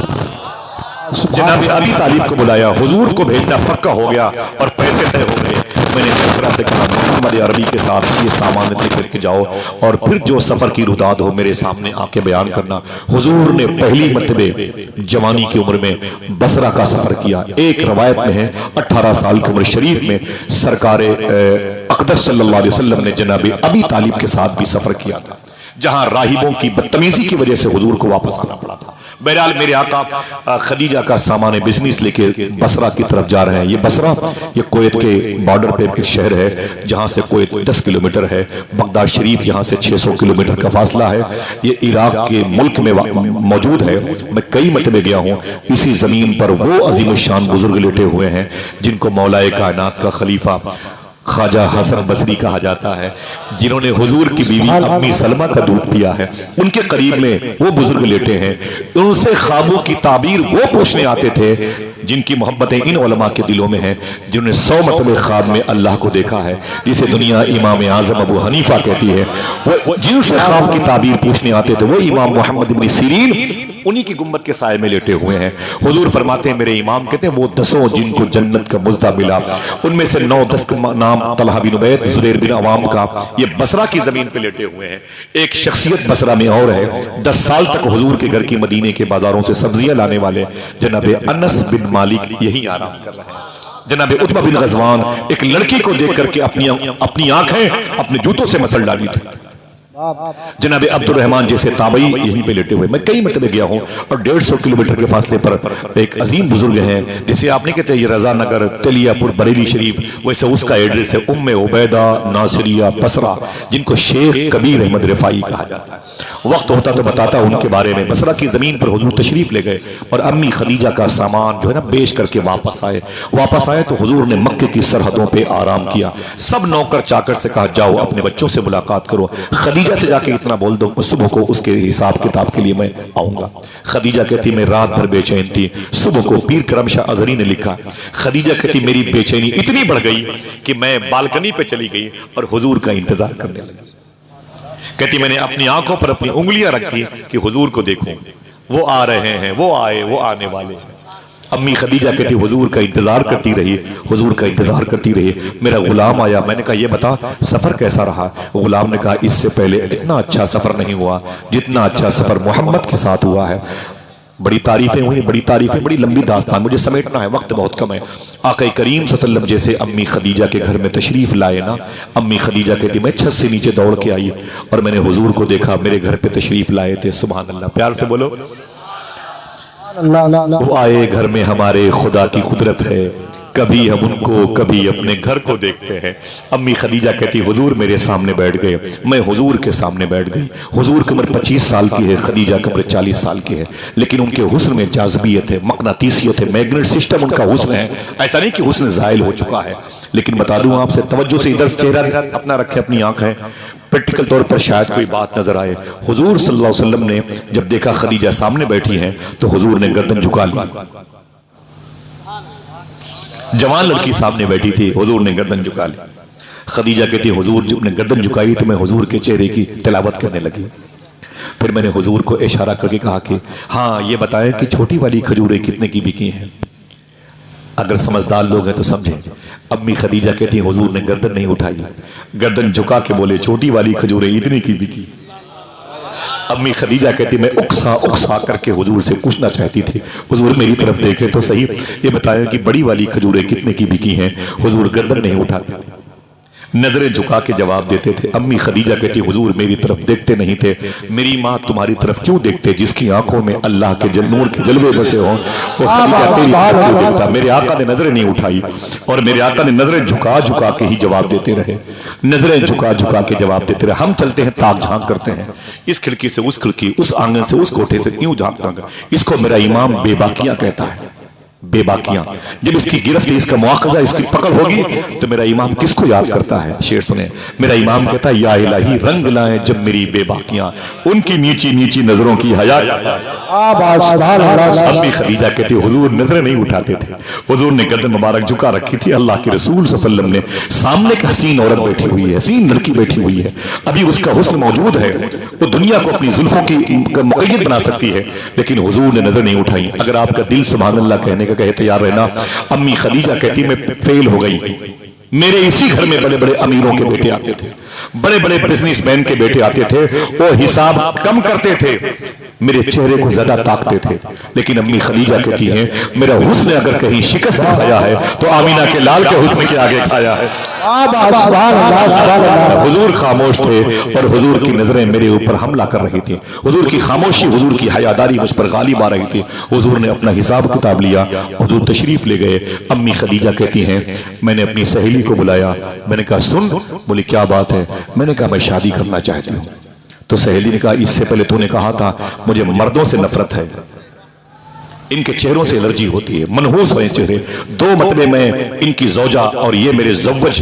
जनाब अबी तालिब को बुलाया, हुजूर को भेजना पक्का हो गया और पैसे तय हो गए। मैंने मैसरा से कहा मोहम्मद अरबी के साथ ये सामान लेकर के जाओ और फिर जो सफर की रुदाद हो मेरे सामने आके बयान करना। हुजूर ने पहली मर्तबे जवानी की उम्र में बसरा का सफर किया। एक रवायत में है 18 साल की उम्र शरीफ में सरकारे अक़दस सल्लल्लाहु अलैहि वसल्लम ने जनाब अबी तालिब के साथ भी सफर किया था, जहां राहिबों की बदतमीजी की वजह से हुजूर को वापस आना पड़ा था। बहरहाल मेरे आका खदीजा का सामान बिजनेस लेके बसरा की तरफ जा रहे हैं। ये बसरा ये कुवैत के बॉर्डर पे एक शहर है, जहां से कुवैत 10 किलोमीटर है। बगदाद शरीफ यहां से 600 किलोमीटर का फासला है। ये इराक के मुल्क में मौजूद है। मैं कई मरतबे गया हूँ। इसी जमीन पर वो अजीम शान बुजुर्ग लेटे हुए हैं जिनको मौलाए कायनात का खलीफा ख्वाजा हसन बसरी कहा जाता है, जिन्होंने हुजूर की बीवी अम्मी सलमा का दूध पिया है। उनके करीब में वो बुजुर्ग लेटे हैं। उनसे ख्वाबों की ताबीर वो पूछने आते थे जिनकी मोहब्बतें इन उलमा के दिलों में हैं, जिन्होंने 100 मतबे ख्वाब में अल्लाह को देखा है, जिसे दुनिया इमाम आजम अबू हनीफा कहती है। वो जिनसे ख्वाब की ताबीर पूछने आते थे वो इमाम मोहम्मद इब्न सीरीन उन्हीं की गुम्बद के साये में लेटे हुए हैं। हुजूर फरमाते हैं, मेरे इमाम कहते हैं वो 10 जिनको जन्नत का मुज्दा मिला, उनमें से 9-10 का नाम तलहा बिन उबैद, जुबैर बिन अवाम का, ये बसरा की जमीन पे लेटे हुए हैं। एक शख्सियत बसरा में और है, 10 साल तक हुजूर के घर की मदीने के बाजारों से सब्जियां लाने वाले जनाब अनस बिन मालिक यही आराम कर रहे हैं। जनाब उतबा बिन गजवान एक लड़की को देख करके अपनी आंखें अपने जूतों से मसल डाली थी। जनाब अब्दुल रहमान जैसे ताबई यहीं पे लेटे हुए। मैं कई मरतबे गया हूँ और 150 किलोमीटर के फासले पर एक अजीम बुजुर्ग हैं, जिसे आप नहीं कहते ये रजा नगर तेलियापुर बरेली शरीफ, वैसे उसका एड्रेस है उम्मे उबैदा नासिरिया बसरा, जिनको शेख कबीर अहमद रिफाई कहा जाता है। वक्त होता तो बताता उनके बारे में। बसरा की जमीन पर हुजूर तशरीफ ले गए और अम्मी खदीजा का सामान जो है ना बेच करके वापस आए तो हुजूर ने मक्के की सरहदों पे आराम किया। सब नौकर चाकर से कहा जाओ अपने बच्चों से मुलाकात करो, खदीजा से जाके इतना बोल दो सुबह को उसके हिसाब किताब के लिए मैं आऊंगा। खदीजा कहती मैं रात भर बेचैन थी। सुबह को पीर करम शाह अजहरी ने लिखा, खदीजा कहती मेरी बेचैनी इतनी बढ़ गई कि मैं बालकनी पे चली गई और हुजूर का इंतजार करने लगी। कहती मैंने अपनी आंखों पर अपनी उंगलियां रखी कि हुजूर को देखूं, वो आ रहे हैं, वो आए, वो आने वाले हैं। अम्मी खदीजा कहती हुजूर का इंतजार करती रही, हुजूर का इंतजार करती रही। मेरा गुलाम आया, मैंने कहा ये बता सफर कैसा रहा। गुलाम ने कहा इससे पहले इतना अच्छा सफर नहीं हुआ जितना अच्छा सफर मोहम्मद के साथ हुआ है। बड़ी तारीफें हुई, बड़ी तारीफें, बड़ी लंबी दास्तान, मुझे समेटना है, वक्त बहुत कम है। आका करीम सल्लल्लाहु अलैहि वसल्लम जैसे अम्मी खदीजा के घर में तशरीफ लाए ना, अम्मी खदीजा कहती मैं छत से नीचे दौड़ के आई और मैंने हुजूर को देखा, मेरे घर पे तशरीफ लाए थे। सुभान अल्लाह, प्यार से बोलो। वो आए घर में हमारे खुदा की कुदरत है, कभी हम उनको कभी अपने घर को देखते हैं। अम्मी खदीजा कहती हुजूर मेरे सामने बैठ गए, मैं हुजूर के सामने बैठ गई। हुजूर की उम्र 25 साल की है, खदीजा की उम्र 40 साल की है, लेकिन उनके हुस्न में जाज़बियत है, मकनातीसियत है, मैग्नेट सिस्टम उनका हुस्न है। ऐसा नहीं कि हुस्न ज़ाइल हो चुका है, लेकिन बता दूं आपसे, तवज्जो से इधर चेहरा अपना रखे, अपनी आंख है, प्रैक्टिकल तौर पर शायद कोई बात नजर आए। हुजूर सल्लल्लाहु अलैहि वसल्लम ने जब देखा खदीजा सामने बैठी हैं तो हुजूर ने गर्दन झुका ली। जवान लड़की सामने बैठी थी, हुजूर ने गर्दन झुका ली। खदीजा कहती हुजूर जब ने गर्दन झुकाई तो मैं हुजूर के चेहरे की तिलावत करने लगी। फिर मैंने हुजूर को इशारा करके कहा कि हाँ ये बताएं कि छोटी वाली खजूरें कितने की बिकी हैं। अगर समझदार लोग हैं तो समझें। अम्मी खदीजा कहती हुजूर ने गर्दन नहीं उठाई, गर्दन झुका के बोले छोटी वाली खजूरें इतनी की बिकी। अम्मी खदीजा कहती मैं उकसा उकसा करके हुजूर से पूछना चाहती थी, हुजूर मेरी तरफ देखे तो सही, ये बताया कि बड़ी वाली खजूरें कितने की बिकी हैं। हुजूर गर्दन नहीं उठाते, नजरें झुका के जवाब देते थे। अम्मी खदीजा कहती हुजूर मेरी तरफ देखते नहीं थे। मेरी माँ तुम्हारी तरफ क्यों देखते, जिसकी आंखों में अल्लाह के नूर के जलवे बसे हों, वो खदीजा तेरी तरफ क्यों देखता। मेरे आका ने नजरें नहीं उठाई और मेरे आका ने नजरें झुका झुका के ही जवाब देते रहे, नजरें झुका झुका के जवाब देते रहे। हम चलते हैं ताक झांक करते हैं, इस खिड़की से उस खिड़की, उस आंगन से उस कोठे से, क्यों झांकता। इसको मेरा इमाम बेबाकियां कहता है, बेबाकियां। जब इसकी गिरफ्ती, इसका मुआखजा, इसकी पकड़ होगी तो मेरा इमाम किसको याद करता है। शेर सुने, मेरा इमाम कहता है या इलाही रंग लाए जब मेरी बेबाकियां, उनकी नीची नीची नजरों की हया। अम्मी खदीजा कहती हुजूर नजरें नहीं उठाते थे, हुजूर ने गर्दन मुबारक झुका रखी थी। अल्लाह के रसूल सल्लल्लाहु अलैहि वसल्लम ने सामने एक हसीन औरत बैठी हुई है, हसीन लड़की बैठी हुई है, अभी उसका हुस्न मौजूद है, वो दुनिया को अपनी जुल्फों की मुक़य्यद बना सकती है, लेकिन हुजूर ने नजर नहीं उठाई। अगर आपका दिल सुभान अल्लाह कहने का कहे तैयार रहना। अम्मी खदीजा कहती मैं फेल हो गई। मेरे इसी घर में बड़े बड़े अमीरों के बेटे आते थे, बड़े बड़े बिजनेसमैन के बेटे आते थे, वो हिसाब कम करते थे, मेरे चेहरे को ज्यादा ताकते थे। लेकिन अम्मी खदीजा कहती हैं मेरा हुस्न अगर कहीं शिकस्त खाया है तो आमीना के लाल के हुस्न के आगे खाया है। हुजूर खामोश थे और हुजूर की नजरें मेरे ऊपर हमला कर रही थी। हुजूर की खामोशी, हुजूर की हयादारी मुझ पर गालिब आ रही थी। हुजूर ने अपना हिसाब किताब लिया, हुजूर तशरीफ ले गए। अम्मी खदीजा कहती हैं मैंने अपनी सहेली को बुलाया, मैंने कहा सुन। बोली क्या बात है। मैंने कहा मैं शादी करना चाहती हूँ। तो सहेली ने कहा इससे पहले तूने कहा था मुझे मर्दों से नफरत है, इनके चेहरों से एलर्जी होती है, मनहूस हुए चेहरे। दो मतबे में इनकी जौजा और ये मेरे जव्वज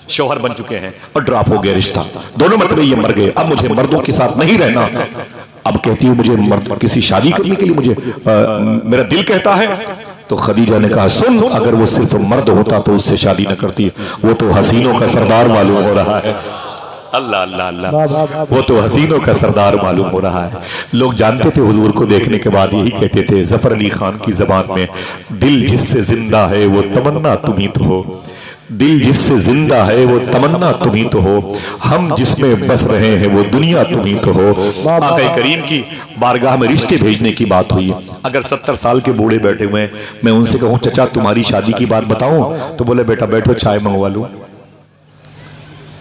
शौहर बन चुके हैं और ड्रॉप हो गया रिश्ता, दोनों मतबे ये मर गए, अब मुझे मर्दों के साथ नहीं रहना। अब कहती हूँ मुझे मर्द किसी शादी करने के लिए मुझे मेरा दिल कहता है। तो खदीजा ने कहा सुन, अगर वो सिर्फ मर्द होता तो उससे शादी न करती, वो तो हसीनों का सरदार मालूम हो रहा है। अल्लाह अल्लाह अल्लाह, वो तो हसीनों का सरदार मालूम हो रहा है। लोग जानते थे हुजूर को देखने के बाद यही कहते थे जफर अली खान की जबान में, दिल जिससे जिंदा है वो तमन्ना तुम ही तो हो, दिल जिससे जिंदा है वो तमन्ना तुम ही तो हो, हम जिसमें बस रहे हैं वो दुनिया तुम ही तो हो। आका करीम की बारगाह में रिश्ते भेजने की बात हुई। अगर 70 साल के बूढ़े बैठे हुए हैं, मैं उनसे कहूँ चचा तुम्हारी शादी की बात बताऊं, तो बोले बेटा बैठो चाय मंगवा लूं।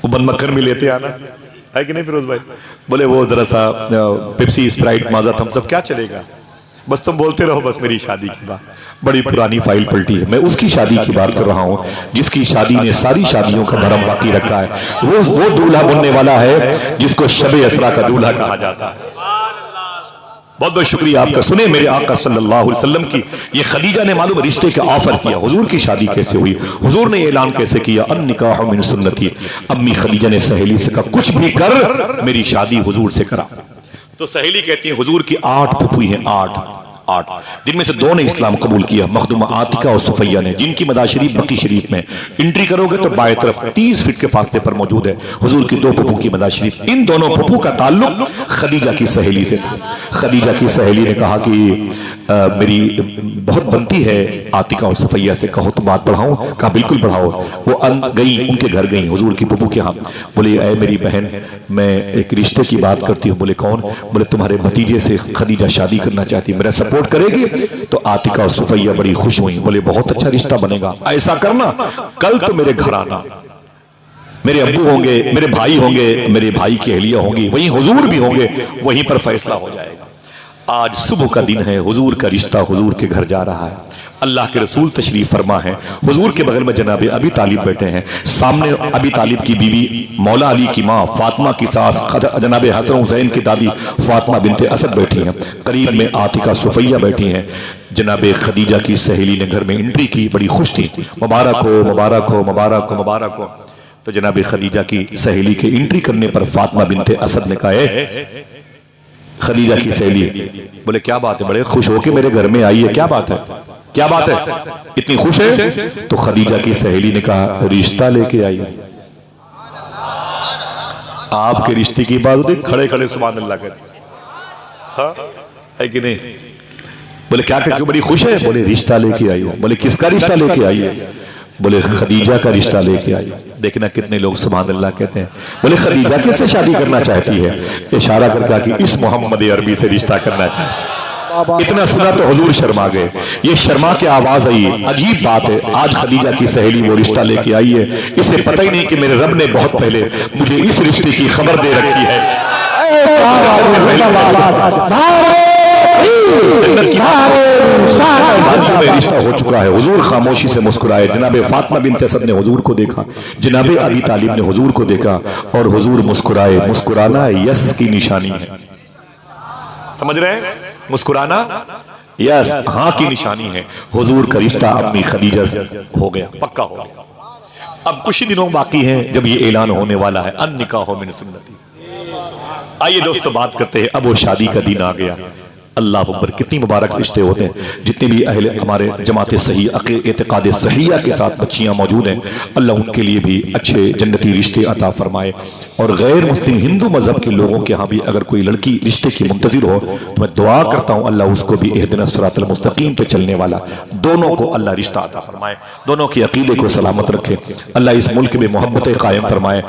वो बंद मक्खन में लेते आना है कि नहीं फिरोज भाई। बोले वो जरा सा पेप्सी स्प्राइट माजा थम्स अप क्या चलेगा, बस तुम बोलते रहो बस मेरी शादी की बात। बड़ी पुरानी फाइल पलटी है, मैं उसकी शादी की बात कर रहा हूँ जिसकी शादी ने सारी शादियों का भरम बाकी रखा है। वो दूल्हा बनने वाला है जिसको शबे असरा का दूल्हा कहा जाता है। बहुत बहुत शुक्रिया आपका। सुने मेरे आका सल्लल्लाहु अलैहि वसल्लम की ये खदीजा ने मालूम रिश्ते का ऑफर किया। हुजूर की शादी कैसे हुई, हुजूर ने ऐलान कैसे किया, अन निकाह मिन सुन्नती। अम्मी खदीजा ने सहेली से कहा कुछ भी कर मेरी शादी हुजूर से करा। तो सहेली कहती है हुजूर की 8 फुफी हैं, 8 जिनमें से 2 ने इस्लाम कबूल किया, मखदूमा आतिका और सुफैया ने, जिनकी मदा शरीफ बकी शरीफ में एंट्री करोगे तो बाएं तरफ 30 फीट के फासले पर मौजूद है हुजूर की 2 फुफू की मदा शरीफ। इन दोनों फुफू का ताल्लुक खदीजा की सहेली से था। खदीजा की सहेली ने कहा कि मेरी बहुत बनती है आतिका और सुफैया से, कहो तो बात बढ़ाऊं? कहा बिल्कुल बढ़ाओ। वो गई, उनके घर गई हुजूर की फुफू के यहाँ। बोले ऐ मेरी बहन, मैं एक रिश्ते की बात करती हूँ। बोले कौन? बोले तुम्हारे भतीजे से खदीजा शादी करना चाहती, मेरा सपोर्ट करेगी? तो आतिका और सुफैया बड़ी खुश हुई। बोले बहुत अच्छा रिश्ता बनेगा, ऐसा करना कल तो मेरे घर आना, मेरे अब्बू होंगे, मेरे भाई होंगे, मेरे भाई की अहलिया होंगी, वहीं हुजूर भी होंगे, वहीं पर फैसला हो जाएगा। आज सुबह का दिन है, हुजूर का रिश्ता हुजूर के घर जा रहा है। अल्लाह के रसूल तशरीफ फरमा है, हुजूर के बगल में जनाब अबी तालिब बैठे हैं, सामने अबी तालिब की बीवी मौला अली की माँ फातिमा की सास जनाब हसन हुसैन की दादी फातिमा बिनते असद बैठी हैं, करीब में आतिका सुफैया बैठी हैं। जनाब खदीजा की सहेली ने घर में एंट्री की, बड़ी खुश थी, मुबारक हो मुबारक हो मुबारक हो मुबारक हो। तो जनाब खदीजा की सहेली के एंट्री करने पर फातिमा बिनते असद ने कहा, खदीजा की सहेली बोले क्या बात है, बड़े खुश हो के मेरे घर में आई है, क्या बात है, क्या बात है, इतनी खुश है? तो खदीजा की सहेली ने कहा रिश्ता लेके आई। आपके रिश्ते की बात होती, खड़े खड़े सुभान अल्लाह कहते, हाँ है कि नहीं? बोले क्या क्यों बड़ी खुश है? बोले रिश्ता लेके आई हो। बोले किसका रिश्ता लेके आई है? बोले खदीजा का रिश्ता लेके आई। देखना कितने लोग सुभान अल्लाह कहते हैं। बोले खदीजा किससे शादी करना चाहती है? इशारा करके कि इस मोहम्मद अरबी से रिश्ता करना चाहती। इतना सुना तो हुजूर शर्मा गए, ये शर्मा के आवाज आई। अजीब बात है, आज खदीजा की सहेली वो रिश्ता लेके आई है, इसे पता ही नहीं कि मेरे रब ने बहुत पहले मुझे इस रिश्ते की खबर दे रखी है। रिश्ता हो चुका है। हुजूर खामोशी से मुस्कुराए। जनाब फातिमा बिनते असद ने हुजूर को देखा, जनाब अबी तालिब ने हुजूर को देखा और हुजूर मुस्कुराए। मुस्कुराना यस की निशानी है, समझ रहे हैं? मुस्कुराना यस हाँ की निशानी है। हुजूर का रिश्ता अपनी खदीजा से हो गया, पक्का हो गया। अब कुछ ही दिनों बाकी हैं जब ये ऐलान होने वाला है, अन निकाह मिन सुन्नती। आइए दोस्तों बात करते हैं, अब वो शादी का दिन आ गया। अल्लाह अकबर, कितनी मुबारक रिश्ते होते हैं। जितने भी अहले हमारे जमात सही एतकाद सहिया के साथ बच्चियां मौजूद हैं, अल्लाह उनके लिए भी अच्छे जन्नती रिश्ते अता फरमाए। और गैर मुस्लिम हिंदू मजहब के लोगों के यहाँ भी अगर कोई लड़की रिश्ते की मुंतजिर हो तो मैं दुआ करता हूँ अल्लाह उसको भी इहदिना सिरातल मुस्तकीम पे चलने वाला दोनों को अल्लाह रिश्ता अता फरमाए, दोनों के अकीदे को सलामत रखे। अल्लाह इस मुल्क में मोहब्बत कायम फरमाए।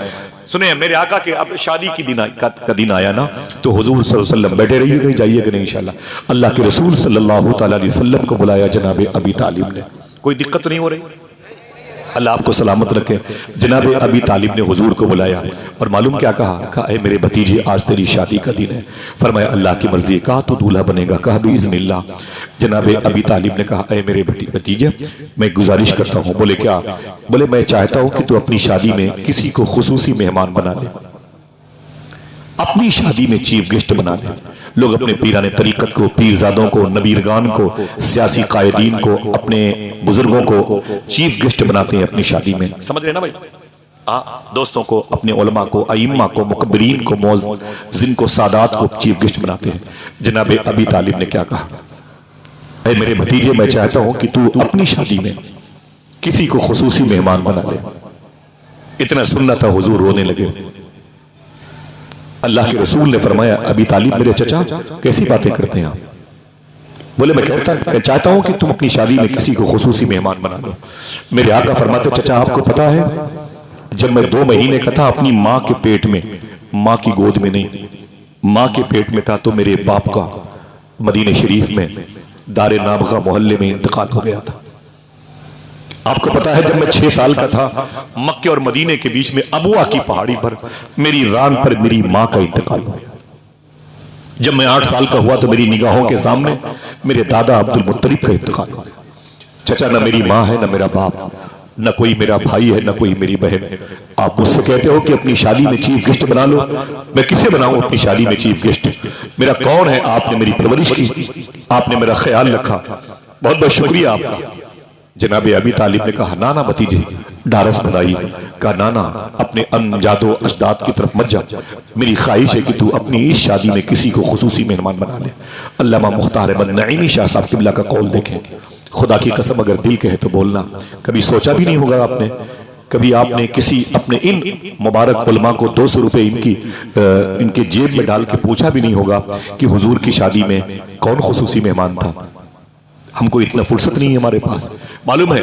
सुने मेरे आका के अब शादी की का दिन आया ना, तो हुजूर सल्लल्लाहु अलैहि वसल्लम बैठे रहिए, कहीं जाइएगा नहीं इंशाल्लाह। अल्लाह के रसूल सल्लल्लाहु ताला अलैहि वसल्लम को बुलाया जनाब अबी तालिब ने। कोई दिक्कत नहीं हो रही, अल्लाह आपको सलामत रखे। जनाब अबी तालिब ने हुजूर को बुलाया और मालूम क्या कहा? ऐ मेरे भतीजे आज तेरी शादी का दिन है। फरमाया अल्लाह की मर्जी। कहा तू दूल्हा बनेगा? कहा भी इज़्निल्लाह। जनाब अबी तालिब ने कहा ऐ मेरे भतीजे मैं गुजारिश करता हूँ। बोले क्या? बोले मैं चाहता हूँ कि तू अपनी शादी में किसी को खुसूसी मेहमान बना ले, अपनी शादी में चीफ गेस्ट बना ले। लोग अपने पीराने तरीकत को, पीरजादों को, नबीरगान को, सियासी कायदीन को, अपने बुजुर्गों को चीफ गेस्ट बनाते हैं अपनी शादी में, समझ रहे ना भाई? दोस्तों को, अपने उलमा को, अइम्मा को, मुकब्बिरीन को, मुअज़्ज़िन को, सादात को चीफ गेस्ट बनाते हैं। जनाब अबी तालिब ने क्या कहा? ऐ मेरे भतीजे मैं चाहता हूं कि तू अपनी शादी में किसी को खुसूसी मेहमान बना ले। इतना सुनना था, हुजूर रोने लगे। अल्लाह के रसूल ने फरमाया अबी तालिब मेरे चचा कैसी बातें करते हैं आप? बोले मैं चाहता हूं कि तुम अपनी शादी में किसी को खुसूसी मेहमान बना लो। मेरे आका फरमाते चचा आपको पता है जब मैं 2 महीने का था अपनी माँ के पेट में, माँ की गोद में नहीं, माँ के पेट में था, तो मेरे बाप का मदीने शरीफ में दारे नाबगा मोहल्ले में इंतकाल हो गया था। आपको पता है जब मैं 6 साल का था मक्के और मदीने के बीच में अबुआ की पहाड़ी पर मेरी रान पर मेरी मां का इंतकाल हो गया। जब मैं 8 साल का हुआ तो मेरी निगाहों के सामने मेरे दादा अब्दुल मुत्तलिब का इंतकाल हो गया। चचा न मेरी मां है, न मेरा बाप, न कोई मेरा भाई है, न कोई मेरी बहन है। आप मुझसे कहते हो कि अपनी शादी में चीफ गेस्ट बना लो, मैं किसे बनाऊं अपनी शादी में चीफ गेस्ट? मेरा कौन है, आपने मेरी परवरिश की, आपने मेरा ख्याल रखा, बहुत बहुत शुक्रिया आपका। जनाब अबी तालिब ने कहा नाना भतीजे, ढारस बनाई, कहा नाना अपने अनजादो अजदाद की तरफ मत जा, मेरी ख्वाहिश है कि तू अपनी इस शादी में किसी को खुसूसी मेहमान बना ले। अल्लामा मुख्तार अहमद नईमी शाह साहब किबला का कौल देखें, खुदा की कसम अगर दिल कहे तो बोलना। कभी सोचा भी नहीं होगा आपने, कभी आपने किसी अपने इन मुबारक उलमा को 200 रुपए इनके जेब में डाल के पूछा भी नहीं होगा कि हुजूर की शादी में कौन खुसूसी मेहमान था। हमको इतना फुर्सत नहीं है हमारे पास। मालूम है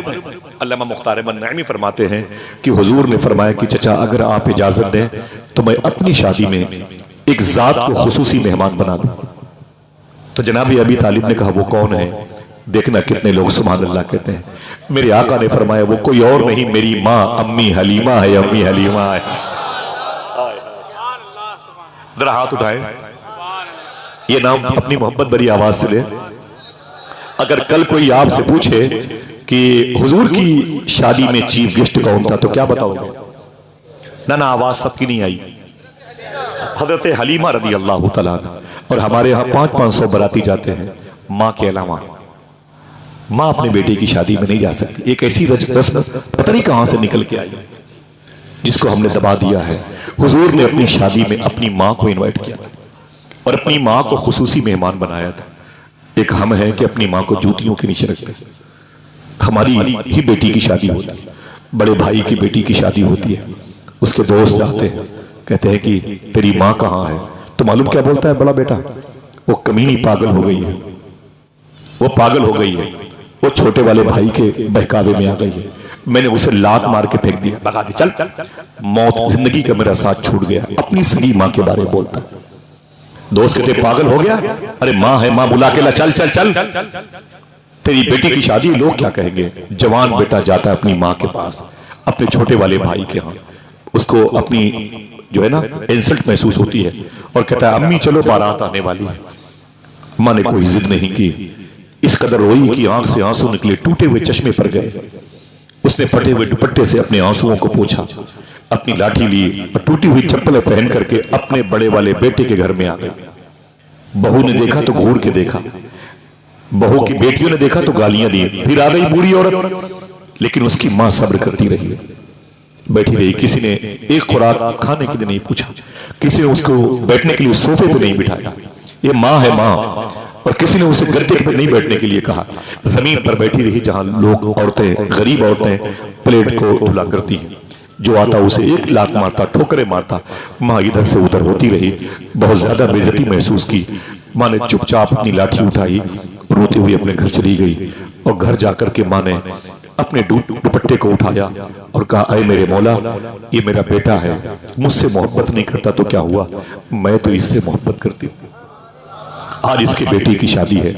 अल्लामा मुख्तार अहमद नईमी फरमाते हैं कि हुजूर ने फरमाया कि चचा अगर आप इजाजत दें तो मैं अपनी शादी में एक जात को खुसूसी मेहमान बना दूं। तो जनाब अबी तालिब ने कहा वो कौन है? देखना कितने लोग सुभान अल्लाह कहते हैं। मेरे आका ने फरमाया वो कोई और नहीं, मेरी माँ अम्मी हलीमा है, अम्मी हलीमा है। जरा हाथ उठाए, ये नाम अपनी मोहब्बत भरी आवाज से ले। अगर कल कोई आपसे पूछे कि हुजूर की शादी में चीफ गेस्ट कौन था तो क्या बताओगे? ना ना आवाज सबकी नहीं आई। हजरत हलीमा रदी अल्लाह तआला अन्हा। और हमारे यहाँ 500 बराती जाते हैं माँ के अलावा। माँ अपने बेटे की शादी में नहीं जा सकती। एक ऐसी रस्म पता नहीं कहां से निकल के आई जिसको हमने दबा दिया है। हुजूर ने अपनी शादी में अपनी माँ को इन्वाइट किया था और अपनी माँ को खुसूसी मेहमान बनाया था। एक हम है कि अपनी माँ को जूतियों के नीचे रखते। हमारी ही बेटी की शादी होती है, बड़े भाई की बेटी की शादी होती है, उसके दोस्त जाते हैं, कहते हैं कि तेरी माँ कहाँ है? तो मालूम क्या बोलता है बड़ा बेटा? वो कमीनी पागल हो गई है, वो पागल हो गई है, वो छोटे वाले भाई के बहकावे में आ गई है, मैंने उसे लात मार के फेंक दिया, भगा दी, चल मौत जिंदगी का मेरा साथ छूट गया। अपनी सगी माँ के बारे में बोलता। दोस्त कहते पागल हो गया? अरे माँ है, माँ बुला के ला, चल चल चल, तेरी बेटी की शादी, लोग क्या कहेंगे? जवान बेटा जाता है अपनी माँ के पास, अपने छोटे वाले भाई के यहाँ, उसको अपनी जो है ना इंसल्ट महसूस होती है और कहता है अम्मी चलो बारात आने वाली है। माँ ने कोई जिद नहीं की, इस कदर रोई कि आंख से आंसू निकले, टूटे हुए चश्मे पर गए। उसने फटे हुए दुपट्टे से अपने आंसुओं को पोंछा, अपनी लाठी ली और टूटी हुई चप्पलें पहन करके अपने बड़े वाले बेटे के घर में आ गई। बहू ने देखा तो घूर के देखा, बहू की बेटियों ने देखा तो गालियां दी, फिर आ गई बूढ़ी औरत। लेकिन उसकी मां सब्र करती रही, बैठी रही। किसी ने एक खुराक खाने के लिए नहीं पूछा, किसी ने उसको बैठने के लिए सोफे पे नहीं बिठाया, ये माँ है माँ। और किसी ने उसे गद्दे पर नहीं बैठने के लिए कहा, जमीन पर बैठी रही जहां लोग, औरतें, गरीब औरतें प्लेट को धुला करती हैं। जो आता उसे एक लात मारता, ठोकरे मारता। माँ इधर से उधर होती रही, बहुत ज्यादा बेइज्जती महसूस की। माँ ने चुपचाप अपनी लाठी उठाई, रोती हुई अपने घर चली गई। और घर जाकर के माँ ने अपने दुपट्टे को उठाया और कहा, अय मेरे मौला, ये मेरा बेटा है, मुझसे मोहब्बत नहीं करता तो क्या हुआ, मैं तो इससे मोहब्बत करती हूँ। आज इसकी बेटी की शादी है,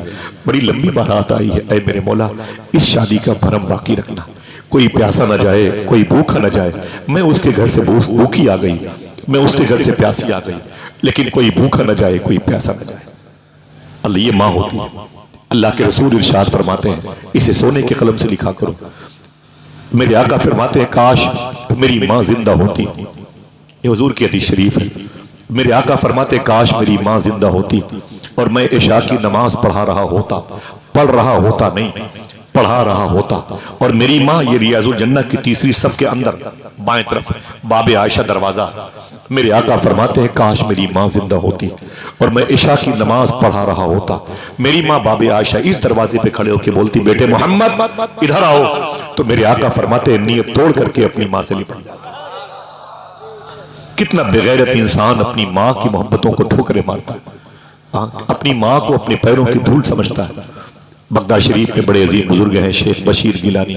बड़ी लंबी बारात आई है, ऐ मेरे मौला इस शादी का भरम बाकी रखना, कोई प्यासा न जाए, कोई भूखा न जाए। मैं उसके घर से भूखी आ गई, मैं उसके घर से प्यासी आ गई, लेकिन कोई भूखा न जाए, कोई प्यासा न जाए। अल्लाह ये माँ होती है। अल्लाह के रसूल इरशाद फरमाते हैं, इसे सोने के कलम से लिखा करो। मेरे आका फरमाते हैं, काश मेरी माँ जिंदा होती। ये हुजूर की हदीस शरीफ है। मेरे आका फरमाते, काश मेरी माँ जिंदा होती और मैं इशा की नमाज पढ़ रहा होता नहीं, पढ़ा रहा होता। और मेरी माँ, ये रियाजुल जन्नत की तीसरी सफ के अंदर बाएं तरफ बाबे आयशा दरवाजा। मेरे आका फरमाते हैं, काश मेरी माँ जिंदा होती और मैं इशा की नमाज पढ़ा रहा होता। मेरी माँ बाबे आयशा इस दरवाजे पे खड़े होकर बोलती, बेटे मोहम्मद इधर आओ। तो मेरे आका फरमाते हैं, नीयत तोड़ करके अपनी माँ से लिपट जाता। कितना बेगैरत इंसान अपनी माँ की मोहब्बतों को ठोकरे मारता है, अपनी माँ को अपने पैरों की धूल समझता है। बगदाद शरीफ में बड़े अजीम बुजुर्ग हैं, शेख बशीर गिलानी,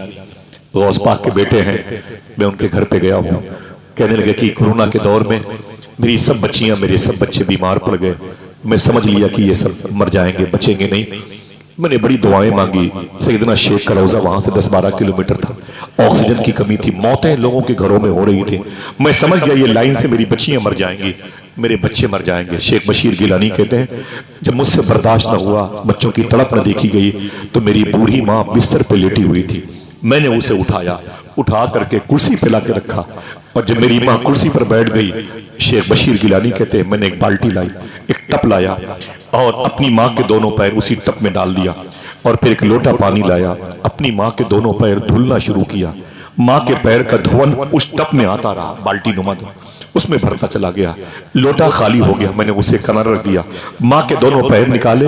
गौस पाक के बेटे हैं। मैं उनके घर पे गया हूँ, कहने लगे कि कोरोना के दौर में मेरी सब बच्चियां, मेरे सब बच्चे बीमार पड़ गए। मैं समझ लिया कि ये सब मर जाएंगे, बचेंगे नहीं। मैंने बड़ी दुआएं मांगी। सैयदना शेख का रोजा वहां से 10-12 किलोमीटर था, ऑक्सीजन की कमी थी, मौतें लोगों के घरों में हो रही थी। मैं समझ गया ये लाइन से मेरी बच्चियां मर जाएंगी, मेरे बच्चे मर जाएंगे। शेख बशीर गिलानी कहते हैं, जब मुझसे बर्दाश्त न हुआ, बच्चों की तड़प न देखी गई, तो मेरी बूढ़ी माँ बिस्तर पे लेटी हुई थी। मैंने उसे उठाया, उठा करके कुर्सी पे ला के रखा। और जब मेरी माँ कुर्सी पर बैठ गई, शेख बशीर गिलानी कहते हैं मैंने एक बाल्टी लाई, एक टप लाया और अपनी माँ के दोनों पैर उसी टप में डाल दिया और फिर एक लोटा पानी लाया, अपनी माँ के दोनों पैर धुलना शुरू किया। माँ के पैर का धुवन उस टप में आता रहा, बाल्टी नुमा उसमें भरता चला गया। लोटा खाली हो गया, मैंने उसे किनारे रख दिया। माँ के दोनों पैर निकाले,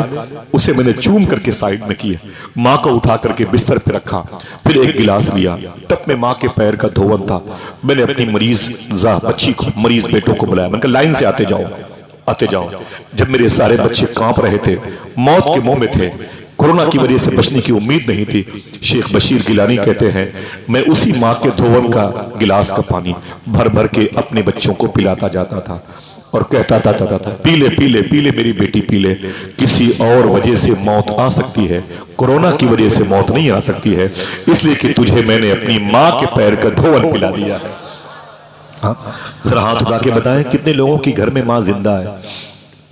उसे मैंने चूम करके साइड में किए, माँ को उठा करके बिस्तर पे रखा। फिर एक गिलास लिया, टप में माँ के पैर का धोवन था। मैंने अपनी मरीज बच्ची को, मरीज बेटों को बुलाया, मैंने कहा लाइन से आते जाओ, आते जाओ। जब मेरे सारे बच्चे कांप रहे थे, मौत के मुंह में थे, कोरोना की वजह से बचने की उम्मीद नहीं थी, शेख बशीर गिलानी कहते हैं मैं उसी माँ के धोवन का गिलास का पानी भर भर के अपने बच्चों को पिलाता जाता था और कहता था पी ले पी ले पी ले मेरी बेटी पी ले। किसी और वजह से मौत आ सकती है, कोरोना की वजह से मौत नहीं आ सकती है, इसलिए कि तुझे मैंने अपनी माँ के पैर का धोवन पिला दिया है। जरा हाथ उठा के बताएं कितने लोगों की घर में माँ जिंदा है?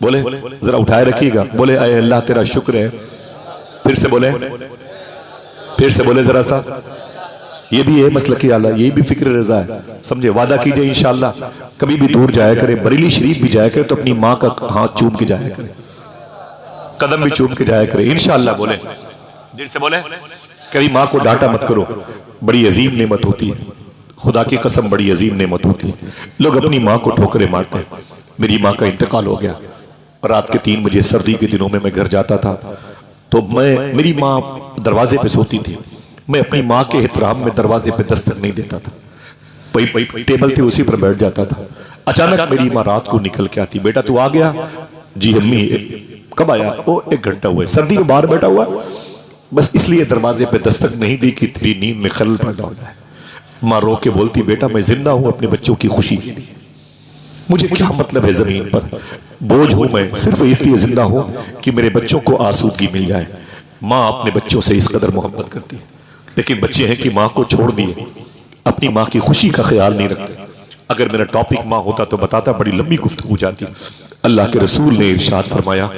बोले जरा उठाए रखिएगा। बोले अय अल्लाह तेरा शुक्र है। फिर से बोले, फिर से बोले जरा सा। ये भी है मसलकी आला, ये भी फिक्र रजा है, समझे। वादा कीजिए इंशाअल्लाह कभी भी दूर जाया करे, बरेली शरीफ भी जाया करे तो अपनी माँ का हाथ चूम के जाया करे, कदम भी चूम के जाया करे इंशाअल्लाह। बोले दिल से बोले, कभी माँ को डांटा मत करो, बड़ी अजीम नेमत होती है, खुदा की कसम बड़ी अजीम नेमत होती है। लोग अपनी माँ को ठोकरे मारते हैं। मेरी माँ का इंतकाल हो गया, रात के 3 बजे सर्दी के दिनों में मैं घर जाता था तो मेरी माँ दरवाजे पे सोती थी, मैं अपनी माँ के एहतराम में दरवाजे पे दस्तक नहीं देता था, वही टेबल थी उसी पर बैठ जाता था। अचानक मेरी माँ रात को निकल के आती, बेटा तू आ गया? जी अम्मी। कब आया? वो 1 घंटा हुआ, सर्दी में बाहर बैठा हुआ, बस इसलिए दरवाजे पे दस्तक नहीं दी कि तेरी नींद में खलल पैदा हो जाए। माँ रो के बोलती, बेटा मैं जिंदा हूं अपने बच्चों की खुशी के लिए, मुझे क्या मतलब है जमीन पर, बोझ हूं मैं, सिर्फ इसलिए जिंदा हूं कि मेरे बच्चों को आसूदगी मिल जाए। माँ अपने बच्चों से इस कदर मोहब्बत करती है, लेकिन बच्चे हैं कि माँ को छोड़ दिए, अपनी माँ की खुशी का ख्याल नहीं रखते। अगर मेरा टॉपिक माँ होता तो बताता, बड़ी लंबी गुफ्तगू जाती। अल्लाह के रसूल ने इरशाद फरमाया,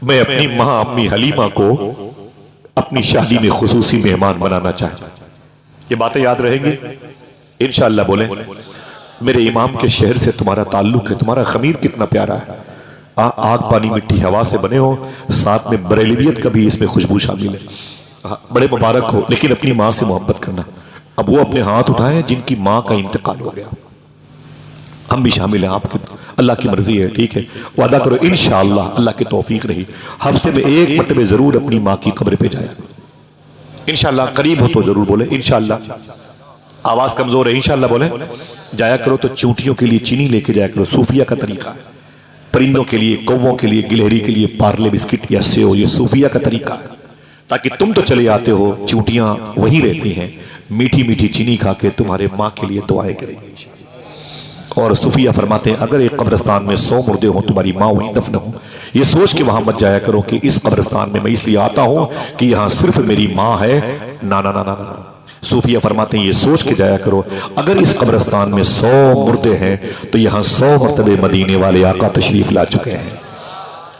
मैं अपनी माँ अम्मी हलीमा को अपनी शादी में खुसूसी मेहमान बनाना चाहता। ये बातें याद रहेंगी इंशाअल्लाह। बोले मेरे इमाम के शहर से तुम्हारा ताल्लुक है, तुम्हारा खमीर कितना प्यारा है, आग पानी मिट्टी हवा से बने हो, साथ में बरेलवियत का भी इसमें खुशबू शामिल है, बड़े मुबारक हो, लेकिन अपनी माँ से मोहब्बत करना। अब वो अपने हाथ उठाए जिनकी माँ का इंतकाल हो गया, हम भी शामिल हैं, आपके अल्लाह की मर्जी है, ठीक है। वादा करो इंशाअल्लाह, अल्लाह की तौफीक रही, हफ्ते में 1 मरतबे जरूर अपनी माँ की कब्र पे जाया इंशाअल्लाह। करीब हो तो जरूर बोले इंशाअल्लाह। आवाज कमजोर है इंशाअल्लाह बोले। जाया करो तो चूंटियों के लिए चीनी लेके जाया करो, सूफिया का तरीका है। परिंदों के लिए, कौवों के लिए, गिलहरी के लिए पार्ले बिस्किट या सेव, ये सूफिया का तरीका है, ताकि तुम तो चले आते हो, चूंटियां वहीं रहती हैं, मीठी मीठी चीनी खा के तुम्हारे माँ के लिए दुआएं करेंगे। और सूफिया फरमाते हैं अगर एक कब्रिस्तान में 100 मुर्दे हों, तुम्हारी माँ वहीं दफन हो, ये सोच के वहां मत जाया करो कि इस कब्रिस्तान में मैं इसलिए आता हूं कि यहां सिर्फ मेरी माँ है। ना ना ना ना ना, सूफिया फरमाते हैं ये सोच के जाया करो अगर इस कब्रिस्तान में 100 मुर्दे हैं तो यहां 100 मरतबे मदीने वाले आका तशरीफ ला चुके हैं।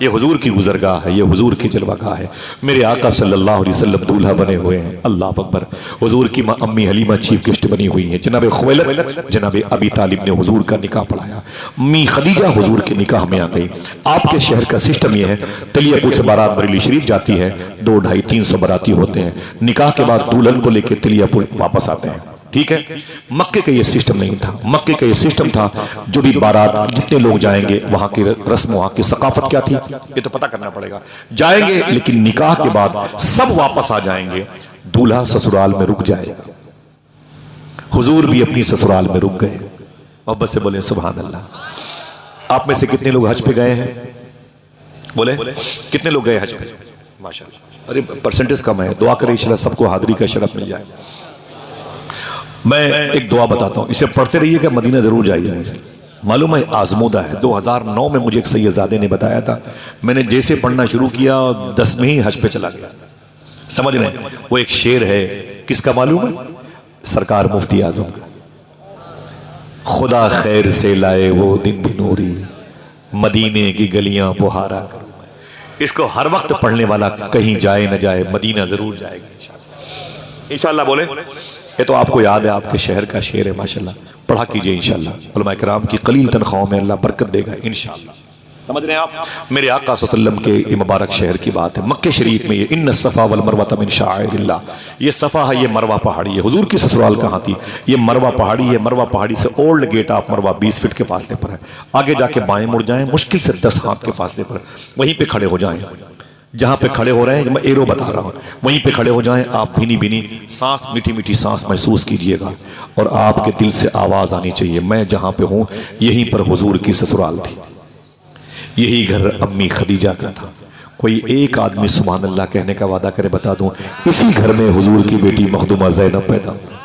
ये हुजूर की गुजरगाह है, ये हुजूर की जलवागाह है। मेरे आका सल्लल्लाहु अलैहि वसल्लम दूल्हा बने हुए हैं, अल्लाह अकबर। हुजूर की माँ अम्मी हलीमा चीफ गेस्ट बनी हुई हैं। जनाब खुवैलद, जनाब अबी तालिब ने हुजूर का निकाह पढ़ाया। अम्मी खदीजा हुजूर के निकाह में आ गई। आपके शहर का सिस्टम यह है, तलियापुर से बारात बरेली शरीफ जाती है, 200, 250, 300 बाराती होते हैं। निकाह के बाद दुल्हन को लेकर तलियापुर वापस आते हैं, ठीक है। मक्के का ये सिस्टम नहीं था। मक्के का ये सिस्टम था जो भी बारात जितने लोग जाएंगे वहां की रस्म, वहां की सकाफत क्या थी ये तो पता करना पड़ेगा। जाएंगे लेकिन निकाह के बाद सब वापस आ जाएंगे, दूल्हा ससुराल में रुक जाएगा। हुजूर भी अपनी ससुराल में रुक गए। मोहब्बत से बोले सुभान अल्लाह। आप में से कितने लोग हज पे गए हैं? बोले कितने लोग गए हज पे? माशाअल्लाह। अरे परसेंटेज कम है, दुआ करें इंशाअल्लाह सबको हाजिरी का शरफ मिल जाए। मैं एक दुआ बताता हूँ, इसे पढ़ते रहिएगा, मदीना जरूर जाइए। मुझे मालूम है आजमूदा है। 2009 में मुझे एक सैयदजादे ने बताया था, मैंने जैसे पढ़ना शुरू किया 10 में ही हज पे चला गया। समझ रहे हैं? वो एक शेर है, किसका मालूम है? सरकार मुफ्ती आजम का। खुदा खैर से लाए वो दिन भी नूरी, मदीने की गलियां बुहारा करूं मैं। इसको हर वक्त पढ़ने वाला कहीं जाए न जाए, मदीना जरूर जाएगा इंशाअल्लाह। इंशाअल्लाह बोले ये तो आपको याद है, आपके शहर का शेर है माशाल्लाह, पढ़ा कीजिए इंशाल्लाह। उलमा किराम की कलील तनख्वाहों में अल्लाह बरकत देगा इंशाल्लाह। समझ रहे हैं आप? मेरे आका सल्लल्लाहु अलैहि वसल्लम के मुबारक शहर की बात है, मक्के शरीफ में। ये इन्न सफ़ा वल मरवा मिन शाइरिल्लाह, ये सफ़ा है, ये मरवा पहाड़ी है। हुजूर की ससुराल कहाँ थी? ये मरवा पहाड़ी है। मरवा पहाड़ी से ओल्ड गेट ऑफ मरवा 20 फीट के फासले पर है। आगे जाके बाएं मुड़ जाएं, मुश्किल से 10 हाथ के फासले पर, वहीं पे खड़े हो जाएं। जहां पे खड़े हो रहे हैं, मैं एरो बता रहा हूं, वहीं पे खड़े हो जाएं। आप भीनी भीनी सांस, मीठी मीठी सांस महसूस कीजिएगा और आपके दिल से आवाज आनी चाहिए, मैं जहां पे हूं यहीं पर हुजूर की ससुराल थी, यही घर अम्मी खदीजा का था। कोई एक आदमी सुभान अल्लाह कहने का वादा करे, बता दूं, इसी घर में हुजूर की बेटी मखदूमा ज़ैनब पैदा हुई,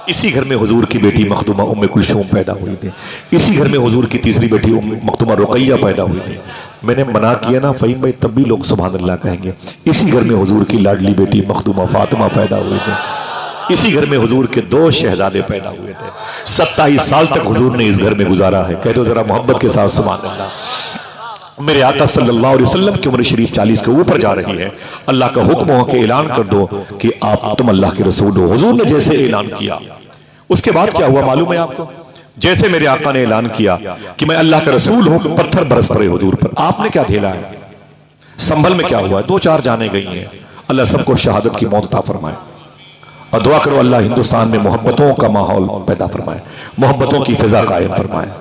इसी घर में हुजूर की बेटी मखदूमा उम्मे कुलसूम पैदा हुई थी, इसी घर में हुजूर की तीसरी बेटी मखदूमा रुकैया पैदा हुई थी। मैंने मना किया ना फ़हीम भाई, तब भी लोग सुभान अल्लाह कहेंगे। इसी घर में हुजूर की लाडली बेटी मखदूमा फातिमा पैदा हुई थी, इसी घर में हुजूर के 2 शहजादे पैदा हुए थे। 27 साल तक हुजूर ने इस घर में गुजारा है। कह दो जरा मोहब्बत के साथ सुभान अल्लाह। मेरे आका सल्लल्लाहु अलैहि वसल्लम की उम्र शरीफ 40 के ऊपर जा रही है। अल्लाह का हुक्म हो के ऐलान कर दो कि आप तुम अल्लाह के रसूल हो। हुजूर ने जैसे ऐलान किया, उसके बाद क्या हुआ मालूम है आपको? जैसे मेरे आका ने ऐलान किया कि मैं अल्लाह का रसूल हूं, पत्थर बरस पड़े हुजूर पर। आपने क्या झेला है? संभल में क्या हुआ? 2-4 जाने गई हैं। अल्लाह सबको शहादत की मौत अता फरमाए और दुआ करो अल्लाह हिंदुस्तान में मोहब्बतों का माहौल पैदा फरमाए, मोहब्बतों की फिजा कायम फरमाए।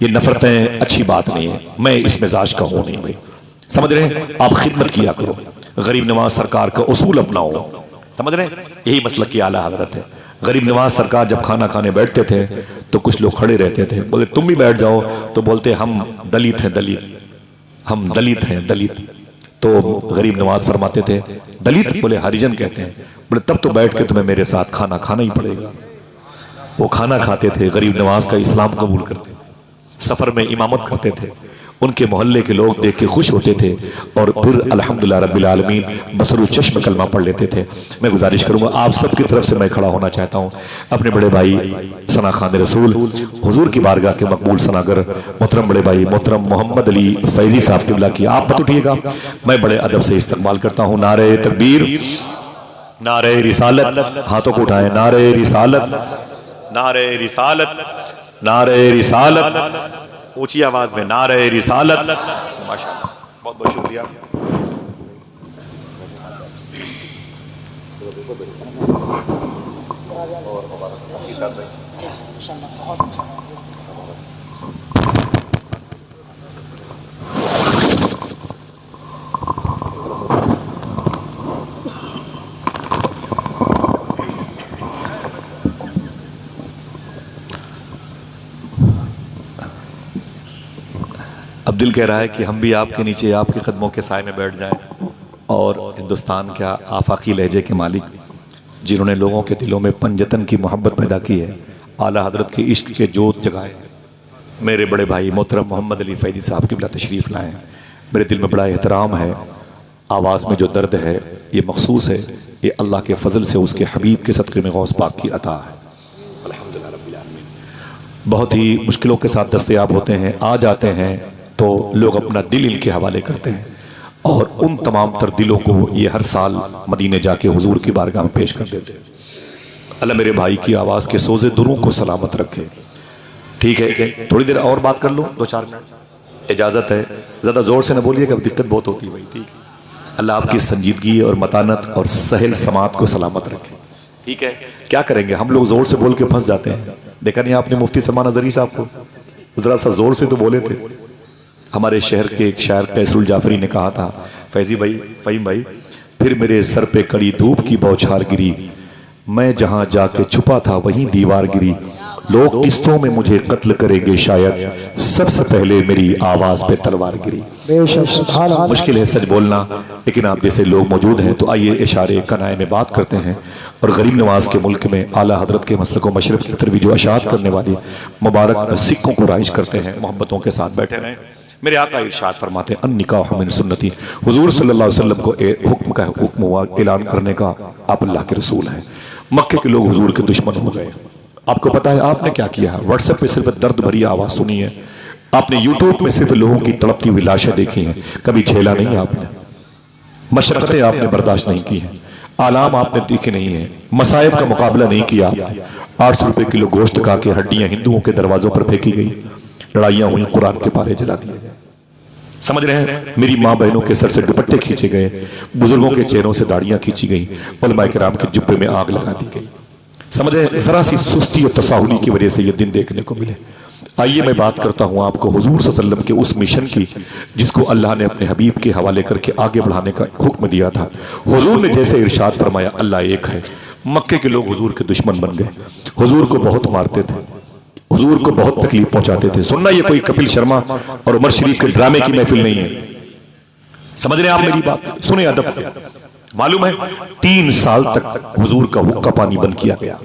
ये नफरतें अच्छी बात नहीं है, मैं इस मिजाज का हूं नहीं भाई। समझ रहे हैं? आप खिदमत किया करो, गरीब नवाज सरकार का उसूल अपनाओ। समझ रहे हैं? यही मसलक की आला हजरत है। गरीब नवाज सरकार जब खाना खाने बैठते थे तो कुछ लोग खड़े रहते थे, बोले तुम भी बैठ जाओ, तो बोलते हम दलित हैं, दलित, हम दलित हैं, दलित। तो गरीब नवाज फरमाते थे दलित? बोले हरिजन कहते हैं। बोले तब तो बैठ के तुम्हें मेरे साथ खाना खाना ही पड़ेगा। वो खाना खाते थे, गरीब नवाज का इस्लाम कबूल करते थे, सफर में इमामत करते थे, उनके मोहल्ले के लोग देख के खुश होते थे और फिर अल्हम्दुलिल्लाह रब्बिल आलमीन बसरू चश्म कलमा पढ़ लेते थे। मैं गुजारिश करूंगा आप सबकी तरफ से, मैं खड़ा होना चाहता हूं अपने बड़े भाई सना खान रसूल हुजूर की बारगाह के मकबूल सनागर मोहतरम बड़े भाई मोहतरम मोहम्मद अली फैजी साहब किबला की आप मत उठिएगा, मैं बड़े अदब से इस्तकबाल करता हूं। नारे तकबीर, नारे रिसालत, हाथों को उठाएं, नारे रिसालत, नारे रिसालत, नारे रिसालत, ऊंची आवाज में नारे रिसालत। माशाअल्लाह, बहुत बहुत शुक्रिया। अब दिल कह रहा है कि हम भी आपके नीचे आपके कदमों के साए में बैठ जाएं और हिंदुस्तान क्या आफाकी लहजे के मालिक जिन्होंने लोगों के दिलों में पंजतन की मोहब्बत पैदा की है, आला हजरत के इश्क के जोत जगाए, मेरे बड़े भाई मोहतरम मोहम्मद अली फैजी साहब की बिला तशरीफ़ लाएँ। मेरे दिल में बड़ा एहतराम है, आवाज़ में जो दर्द है ये मखसूस है, ये अल्लाह के फजल से उसके हबीब के सदक़े में गौस पाक की अता है। अल्हम्दुलिल्लाह रब्बिल आलमीन। बहुत ही मुश्किलों के साथ दस्तयाब होते हैं, आ जाते हैं तो लोग अपना दिल इनके हवाले करते हैं और उन तमाम तर दिलों को ये हर साल मदीने जाके हुजूर की बारगाह में पेश कर देते हैं। अल्लाह मेरे भाई की आवाज़ के सोज़े दुरों को सलामत रखे। ठीक है, थोड़ी देर और बात कर लो, 2-4 मिनट इजाज़त है। ज़्यादा ज़ोर से न बोलिएगा, दिक्कत बहुत होती है भाई। ठीक है, अल्लाह आपकी संजीदगी और मतानत और सहल समात को सलामत रखे। ठीक है, क्या करेंगे हम लोग, ज़ोर से बोल के फंस जाते हैं। देखा नहीं आपने मुफ्ती सलमान अज़हरी साहब को, ज़रा सा ज़ोर से तो बोले थे। हमारे शहर के एक शायर कैसरुल जाफरी ने कहा था, फैजी भाई, फ़हीम भाई, फिर मेरे सर पे कड़ी धूप की बौछार गिरी, मैं जहां जाके छुपा था वहीं दीवार गिरी, लोग किस्तों में मुझे कत्ल करेंगे शायद, सबसे पहले मेरी आवाज पे तलवार गिरी। मुश्किल है सच बोलना, लेकिन आप जैसे लोग मौजूद हैं तो आइए इशारे कनाए में बात करते हैं और गरीब नवाज के मुल्क में आला हजरत के मसलक व मशरफ की तरफ जो अशात करने वाले मुबारक सिक्कों को राइज करते हैं, मोहब्बतों के साथ बैठे रहें। मेरे आका इरशाद फरमाते हैं, अन्निकाह मिन सुन्नती, हुजूर सल्लल्लाहु अलैहि वसल्लम को हुक्म हुआ ऐलान करने का, आप अल्लाह के रसूल हैं। मक्के के लोग हुजूर के दुश्मन हो गए। आपको पता है आपने क्या किया है? व्हाट्सएप पे सिर्फ दर्द भरी आवाज सुनी है आपने, यूट्यूब में सिर्फ लोगों की तड़पती हुई लाशें देखी हैं, कभी झेला नहीं आपने, मशक्कतें आपने बर्दाश्त नहीं की हैं। आलाम आपने देखे नहीं है, मसाइब का मुकाबला नहीं किया। 800 रुपए किलो गोश्त खा के हड्डियां हिंदुओं के दरवाजों पर फेंकी गई, लड़ाइयां हुई, कुरान के पारे जला दिए गए। समझ रहे हैं? मेरी माँ बहनों के सर से दुपट्टे खींचे गए, बुजुर्गों के चेहरों से दाढ़ियां खींची गई, उलमा किराम के जुब्बे में आग लगा दी गई। समझ रहे हैं? जरा सी सुस्ती और तसाहुली की वजह से ये दिन देखने को मिले। आइए मैं बात करता हूं आपको हुजूर सल्लल्लाहु अलैहि वसल्लम के उस मिशन की जिसको अल्लाह ने अपने हबीब के हवाले करके आगे बढ़ाने का हुक्म दिया था। हुजूर ने जैसे इरशाद फरमाया, अल्लाह एक है। मक्के के लोग हुजूर के दुश्मन बन गए, हुजूर को बहुत मारते थे, हुजूर को बहुत तकलीफ पहुंचाते थे। सुनना, ये कोई कपिल शर्मा और उमर शरीफ के ड्रामे की महफिल नहीं है। समझ रहे हैं आप मेरी बात? सुने अदब से। मालूम है 3 साल तक हुजूर का हुक्का पानी बंद किया गया।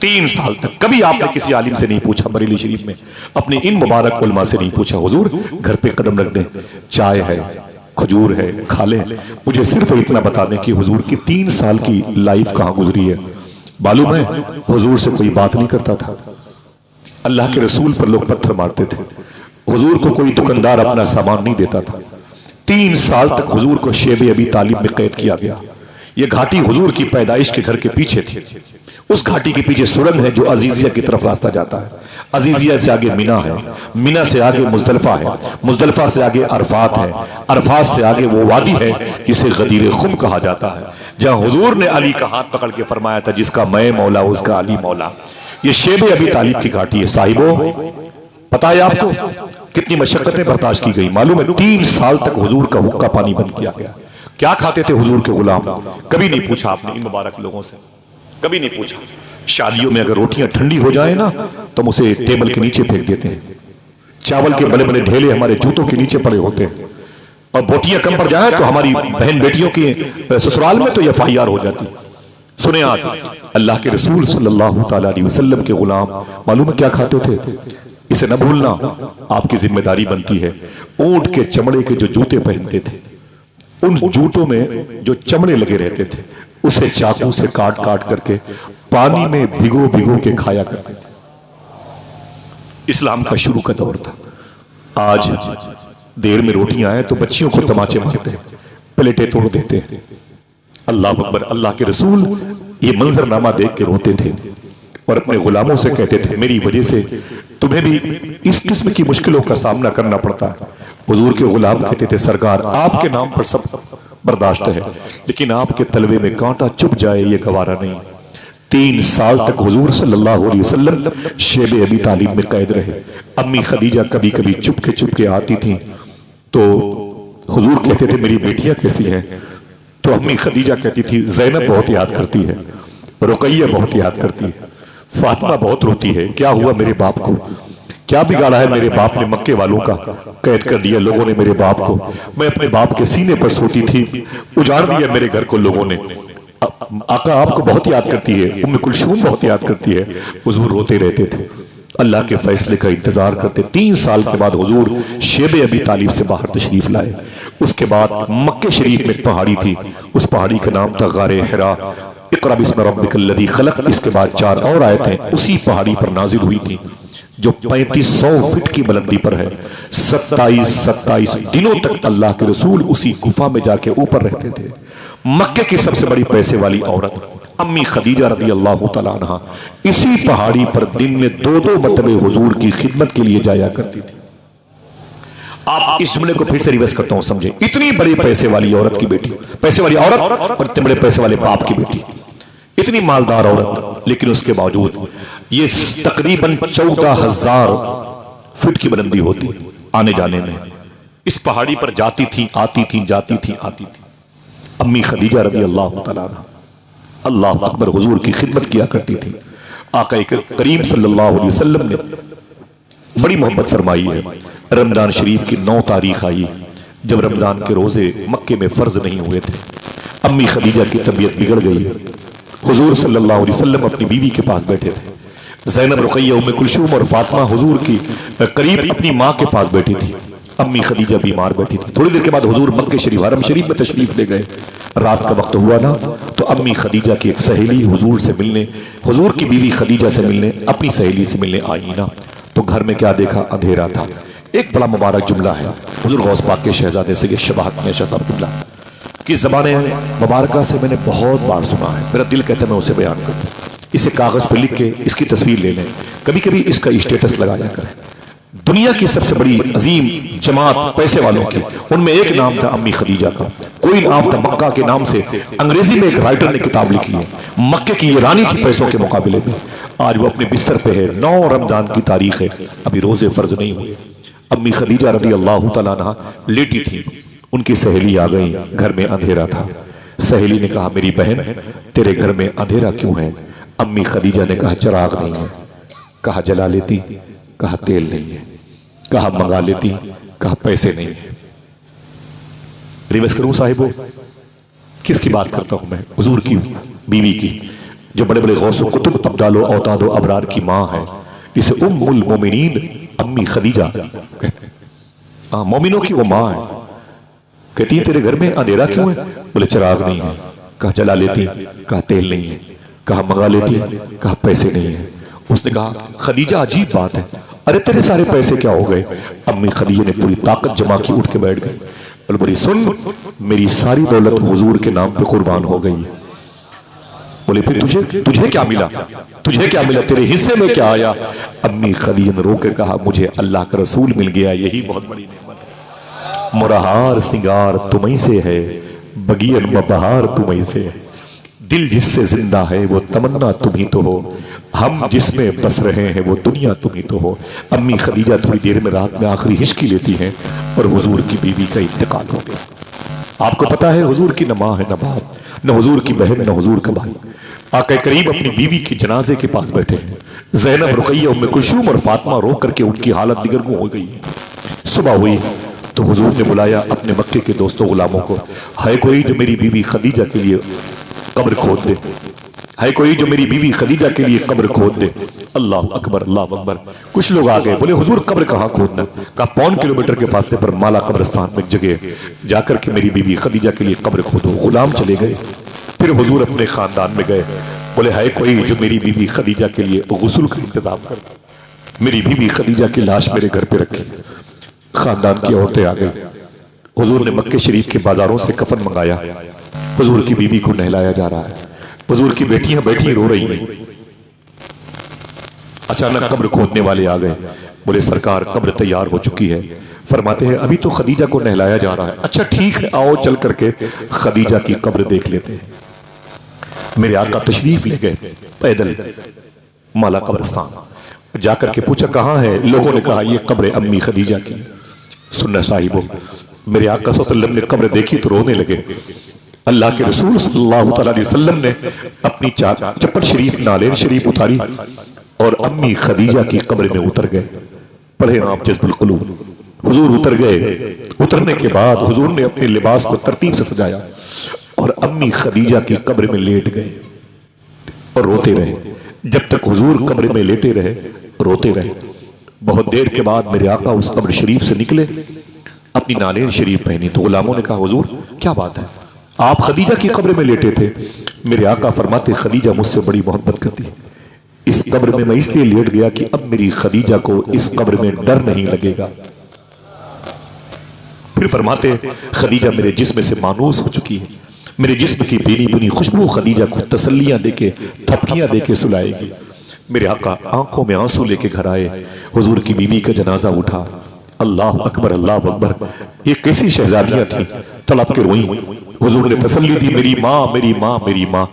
3 साल तक कभी आपने किसी आलिम से नहीं पूछा, बरेली शरीफ में अपने इन मुबारक उलमा से नहीं पूछा, हुजूर घर पे कदम रख दें, चाय है, खजूर है, खा ले। मुझे सिर्फ इतना बता दें कि हुजूर की 3 साल की लाइफ कहां गुजरी है। मालूम है हुजूर से कोई बात नहीं करता था, अल्लाह के रसूल पर लोग पत्थर मारते थे, हुजूर को कोई दुकानदार अपना सामान नहीं देता था। 3 साल तक हुजूर को शेब अबी तालिब में कैद किया गया। यह घाटी हुजूर की पैदाइश के घर के पीछे थी। उस घाटी के पीछे सुरंग है जो अजीजिया की तरफ रास्ता जाता है। अजीजिया से आगे मिना है, मिना से आगे मुजदलिफा है, मुजदलिफा से आगे अरफात है, अरफात से आगे वो वादी है जिसे गदीर खुम कहा जाता है, जहां हुजूर ने अली का हाथ पकड़ के फरमाया था, जिसका मैं मौला उसका अली मौला। ये शेब अबी तालिब की घाटी है। साहिबो, पता है आपको कितनी मशक्कतें बर्दाश्त की गई? मालूम है 3 साल तक हुजूर का हुक्का पानी बंद किया गया। क्या खाते थे हुजूर के गुलाम? कभी नहीं पूछा आपने इन मुबारक लोगों से, कभी नहीं पूछा। शादियों में अगर रोटियां ठंडी हो जाए ना तो हम उसे टेबल के नीचे फेंक देते हैं। चावल के बड़े बड़े ढेले हमारे जूतों के नीचे पड़े होते हैं, और बोटियां कम पड़ जाए तो हमारी बहन बेटियों के ससुराल में तो ये FIR हो जाती। सुने आज अल्लाह के रसूल सल्लल्लाहु ताला अलैहि वसल्लम के गुलाम मालूम है क्या खाते थे? इसे न भूलना, आपकी जिम्मेदारी बनती है। ऊंट के चमड़े के जो जूते पहनते थे, उन जूतों में जो चमड़े लगे रहते थे, उसे चाकू से काट काट करके पानी में भिगो भिगो के खाया करते थे। इस्लाम का शुरू का दौर था। आज देर में रोटियां आए तो बच्चियों को तमाचे मारते हैं, प्लेटें तोड़ देते हैं। अल्लाह अकबर। अल्लाह के रसूल ये मंजरनामा देख के रोते थे और अपने गुलामों से कहते थे, मेरी वजह से तुम्हें भी इस किस्म की मुश्किलों का सामना करना पड़ता है। हुजूर के गुलाम कहते थे, सरकार आपके नाम पर सब बर्दाश्त है, लेकिन आपके तलवे में कांटा चुभ जाए ये गवारा नहीं। 3 साल तक हुजूर सल्लल्लाहु अलैहि वसल्लम शेब अबी तालिब में कैद रहे। अम्मी खदीजा कभी कभी चुप के आती थी तो हुजूर कहते थे, मेरी बेटियां कैसी हैं? तो अम्मी खदीजा कहती थी, जैनब बहुत याद करती है, रुकैया बहुत याद करती है, फातिमा बहुत रोती है। क्या हुआ मेरे बाप को? क्या बिगाड़ा है मेरे बाप ने? मक्के वालों का कैद कर दिया लोगों ने मेरे बाप को। मैं अपने बाप के सीने पर सोती थी, उजाड़ दिया मेरे घर को लोगों ने। आका आपको बहुत याद करती है, उम्मे कुलसूम बहुत याद करती है। हुजूर रोते रहते थे, अल्लाह के फैसले का इंतजार करते। 3 साल के बाद हुजूर शेब अबी तालिब से बाहर तशरीफ लाए। उसके बाद मक्के शरीफ में एक पहाड़ी थी, उस पहाड़ी का नाम था गारे हिरा। इक़रा बिस्मि रब्बिकल्लज़ी खलक़। इसके बाद 4 और आयतें उसी पहाड़ी पर नाजिल हुई थी जो 3500 फीट की बुलंदी पर है। 27 दिनों तक अल्लाह के रसूल उसी गुफा में जाके ऊपर रहते थे। मक्के की सबसे बड़ी पैसे वाली औरत अम्मी खदीजा रज़ी अल्लाह तआला अन्हा इसी पहाड़ी पर दिन में 2-2 मरतबे हुजूर की खिदमत के लिए जाया करती थी। आप इस जुमले को फिर से रिवर्स करता हूं, समझे। इतनी बड़ी पैसे वाली औरत की बेटी, पैसे वाली औरत और इतने बड़े पैसे वाले बाप की बेटी, इतनी मालदार औरत, लेकिन उसके बावजूद ये तकरीबन 14,000 फीट की बुलंदी होती आने जाने में। इस पहाड़ी पर जाती थी, आती थी, जाती थी, आती थी। अम्मी खदीजा रज़ी अल्लाह तआला अन्हा अल्लाह अकबर हुजूर की खिदमत किया करती थी। आका करीम सल्लल्लाहु अलैहि वसल्लम ने बड़ी मोहब्बत फरमाई है। रमजान शरीफ की 9 तारीख आई जब रमजान के रोजे मक्के में फर्ज नहीं हुए थे। अम्मी खदीजा की तबीयत बिगड़ गई। हुजूर सल्लल्लाहु अलैहि वसल्लम अपनी बीवी के पास बैठे थे। ज़ैनब, रुकैया, उम्मे कुलसूम और फातिमा हुजूर की करीब अपनी माँ के पास बैठी थी। अम्मी खदीजा बीमार बैठी थी। थोड़ी देर के बाद हुजूर मक्के शरीफ हरम शरीफ में तशरीफ ले गए। रात का वक्त हुआ ना तो अम्मी खदीजा की एक सहेली हुजूर से मिलने, हुजूर की बीवी खदीजा से मिलने, अपनी सहेली से मिलने आई ना तो घर में क्या देखा? अंधेरा था। एक बड़ा मुबारक जुमला है हुजूर गौस पाक के शहजादे से शबाहत में शाह साहब जुमला, कि ज़बान मुबारका से मैंने बहुत बार सुना है, मेरा दिल कहता है मैं उसे बयान करूं। इसे कागज़ पे लिख के इसकी तस्वीर ले लें, कभी कभी इसका स्टेटस लगाया करें। दुनिया की सबसे बड़ी अजीम जमात पैसे वालों की, उनमें एक नाम था अम्मी खदीजा का। कोई नाम था मक्का के नाम से, अंग्रेजी में एक राइटर ने किताब लिखी है। मक्के की ये रानी थी पैसों के मुकाबले में। आज वो अपने बिस्तर पे है, 9 रमजान की तारीख है, अभी रोजे फर्ज नहीं हुए। अम्मी खदीजा रदी अल्लाह तआला अन्हा लेटी थी, उनकी सहेली आ गई, घर में अंधेरा था। सहेली ने कहा मेरी बहन तेरे घर में अंधेरा क्यों है? अम्मी खदीजा ने कहा चिराग नहीं है। कहा जला लेती, कहा तेल नहीं है। कहा मंगा लेती, कहा पैसे नहीं है। रिवर्स करूं साहिबो, किसकी बात करता हूं मैं? हुजूर की बीवी की, जो बड़े बड़े गौसो कुतुब अब्दालो औतादो अबरार की मां है, जिसे उम्मुल मोमिनीन अम्मी खदीजा कहते हैं। हाँ, मोमिनों की वो मां है। कहती है तेरे घर में अंधेरा क्यों है? बोले चिराग नहीं है। कहा जला लेती, कहा तेल नहीं है। कहा मंगा लेती, कहा पैसे नहीं है। उसने कहा खदीजा अजीब बात है, अरे तेरे सारे पैसे क्या हो गए? अम्मी खदीजा ने पूरी ताकत जमा की, उठ के बैठ गई और बोली सुन, मेरी सारी दौलत हुजूर के नाम पे कुर्बान हो गई है। बोले फिर तुझे क्या मिला? तुझे क्या मिला? तेरे हिस्से में क्या आया? अम्मी खदीजा ने रो के कहा मुझे अल्लाह का रसूल मिल गया, यही बहुत बड़ी नेमत है। मुरहार सिंगार तुम्हीं से है, बगियन बहार तुम्हीं से है। दिल जिससे जिंदा है वो तमन्ना तुम ही तो हो, हम जिसमें बस रहे हैं वो दुनिया तुम ही तो हो। अम्मी खदीजा थोड़ी देर में रात में आखिरी हिचकी लेती हैं और हुजूर की बीवी का इंतकाल हो गया। आपको पता है हुजूर की न मां है न बाप, न हुजूर की बहन, न हुजूर का भाई। आका करीम अपनी बीवी की जनाजे के पास बैठे हैं। ज़ैनब, रुकैया, उम्मे कुलसूम और फातिमा रो करके उनकी हालत दिगरगुं हो गई। सुबह हुई तो हुजूर ने बुलाया अपने मक्के के दोस्तों गुलामों को, है कोई जो मेरी बीवी खदीजा के लिए कब्र खोद दे? है कोई जो मेरी बीवी खदीजा के लिए कब्र खोद दे? अल्लाह अकबर, अल्लाह अकबर। कुछ लोग आ गए, बोले हुजूर कब्र कहाँ खोदना? कहा 5 किलोमीटर के फासले पर माला कब्रिस्तान में एक जगह जाकर के मेरी बीवी खदीजा के लिए कब्र खोदो। गुलाम चले गए। फिर हुजूर अपने खानदान में गए, बोले है कोई जो मेरी बीवी खदीजा के लिए गुस्ल का इंतजाम कर? मेरी बीवी खदीजा की लाश मेरे घर पे रखी। खानदान की औरतें आ गई। हुजूर ने मक्के शरीफ के बाजारों से कफन मंगाया। हुजूर की बीवी को नहलाया जा रहा है। हुजूर की बेटियां बैठी रो रही हैं। अचानक कब्र खोदने वाले आ गए, बोले सरकार कब्र तैयार हो चुकी है। फरमाते हैं अभी तो खदीजा को नहलाया जा रहा है। अच्छा ठीक है, आओ चल करके खदीजा की कब्र देख लेते हैं। मेरे आका तशरीफ ले गए पैदल माला कब्रिस्तान। जाकर के पूछा कहां है? लोगों ने कहा ये कब्र अम्मी खदीजा की। सुनना साहिबो, मेरे आका सल्लल्लाहु अलैहि वसल्लम ने कब्र देखी तो रोने लगे। अल्लाह के रसूल सल्लल्लाहु अलैहि वसल्लम ने अपनी चप्पल शरीफ, नालेन शरीफ उतारी और अम्मी खदीजा की कब्र में उतर गए। पढ़े आप जज़्बुल क़ुलूब। हुजूर उतर गए। उतरने के बाद हुजूर ने अपने लिबास को तरतीब से सजाया और अम्मी खदीजा की कब्र में लेट गए और रोते रहे। जब तक हुजूर कब्र में लेटे रहे, रोते रहे। बहुत देर के बाद मेरे आका उस कब्र शरीफ से निकले, अपनी नालेन शरीफ पहनी तो गुलामों ने कहा हुजूर क्या बात है, आप खदीजा की कब्र में लेटे थे? मेरे आका फरमाते खदीजा मुझसे बड़ी मोहब्बत करती है। इस कब्र में मैं इसलिए लेट गया कि अब मेरी खदीजा को इस कब्र में डर नहीं लगेगा। फिर फरमाते खदीजा मेरे जिस्म से मानूस हो चुकी है। मेरे जिस्म की भीनी भीनी खुशबू खदीजा को तसल्लियां देके, थपकियां देके सुलाएगी। मेरे आका आंखों में आंसू लेके घर आए। हुजूर की बीवी का जनाजा उठा। अल्लाह अकबर, अल्लाह अकबर। ये कैसी शहजादियां थी, तड़प के रोई। हुजूर ने तसल्ली दी, मेरी माँ, मेरी माँ, मेरी माँ।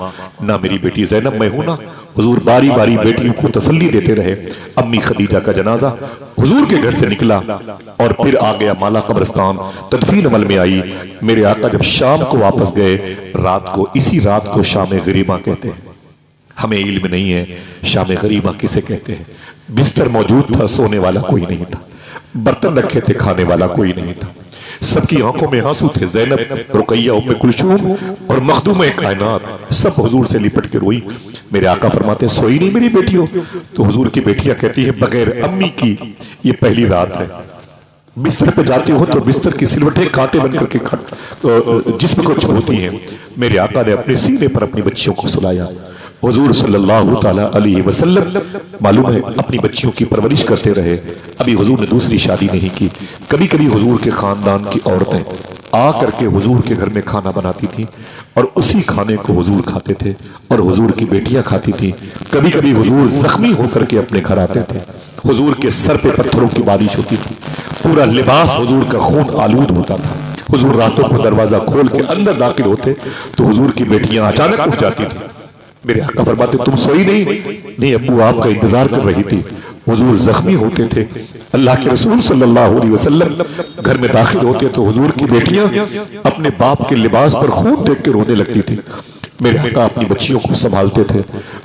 ना मेरी बेटी ज़ैनब मैं हूं ना। हुजूर बारी बारी बेटियों को तसल्ली देते रहे। अम्मी खदीजा का जनाजा हुजूर के घर से निकला और फिर आ गया माला कब्रिस्तान। तदफीन अमल में आई। मेरे आका जब शाम को वापस गए, रात को, इसी रात को शाम गरीबा कहते हैं। हमें इल्म नहीं है शाम गरीबा किसे कहते हैं। बिस्तर मौजूद था, सोने वाला कोई नहीं था। बर्तन रखे थे, खाने वाला कोई नहीं था। सबकी आंखों में आंसू थे। ज़ैनब, रुकैया, उम्मे कुलसूम और मखदूम कायनात सब हुजूर से लिपट के रोई। मेरे आका फरमाते सोई नहीं मेरी बेटियों? तो हुजूर की बेटियां कहती है बगैर अम्मी की ये पहली रात है। बिस्तर पे जाते हो तो बिस्तर की सिलवटें कांटे बन करके जिस्म को छोड़ती हैं। मेरे आका ने अपने सीने पर अपनी बच्चियों को सुलाया। हुजूर सल्लल्लाहु ताला अलैहि वसल्लम मालूम है अपनी बच्चियों की परवरिश करते रहे। अभी हुजूर ने दूसरी शादी नहीं की। कभी कभी हुजूर के खानदान की औरतें आकर के हुजूर के घर में खाना बनाती थी और उसी खाने को हुजूर खाते थे और हुजूर की बेटियां खाती थी। कभी कभी हुजूर जख्मी होकर के अपने घर आते थे, हुजूर के सर पे पत्थरों की बारिश होती थी, पूरा लिबास हुजूर का खून आलूद होता था। हुजूर रातों को दरवाजा खोल के अंदर दाखिल होते तो हुजूर की बेटियां अचानक उठ जाती थी। मेरे आका फरमाते, तुम सोई नहीं अब्बू आपका इंतजार कर रही थी। हुजूर जख्मी होते थे, अल्लाह के रसूल सल्लल्लाहु अलैहि वसल्लम घर में दाखिल होते तो हुजूर की बेटियां अपने बाप के लिबास पर खून देख के रोने लगती थी। मेरे आका अपनी बच्चियों को संभालते थे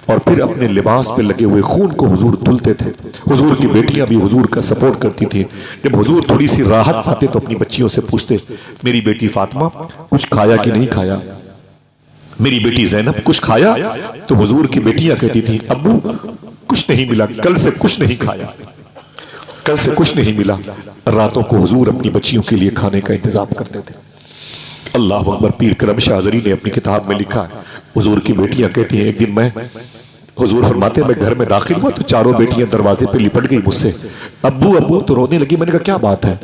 और फिर अपने लिबास पे लगे हुए खून को हुजूर धुलते थे। हुजूर की बेटियां भी हुजूर का सपोर्ट करती थी। जब हुजूर थोड़ी सी राहत पाते तो अपनी बच्चियों से पूछते, मेरी बेटी फातिमा कुछ खाया कि नहीं खाया, मेरी बेटी ज़ैनब कुछ खाया? तो हुजूर की बेटियां कहती थी, अब्बू कुछ नहीं मिला, कल से कुछ नहीं खाया, कल से कुछ नहीं मिला। रातों को हुजूर अपनी बच्चियों के लिए खाने का इंतजाम करते थे। अल्लाह अकबर। पीर करम शाहजरी ने अपनी किताब में लिखा है, हुजूर की बेटियां कहती हैं, एक दिन मैं, हुजूर फरमाते मैं घर में दाखिल हुआ तो चारों बेटियां दरवाजे पे लिपट गई मुझसे, अब्बू अब्बू तो रोने लगी। मैंने कहा क्या बात है?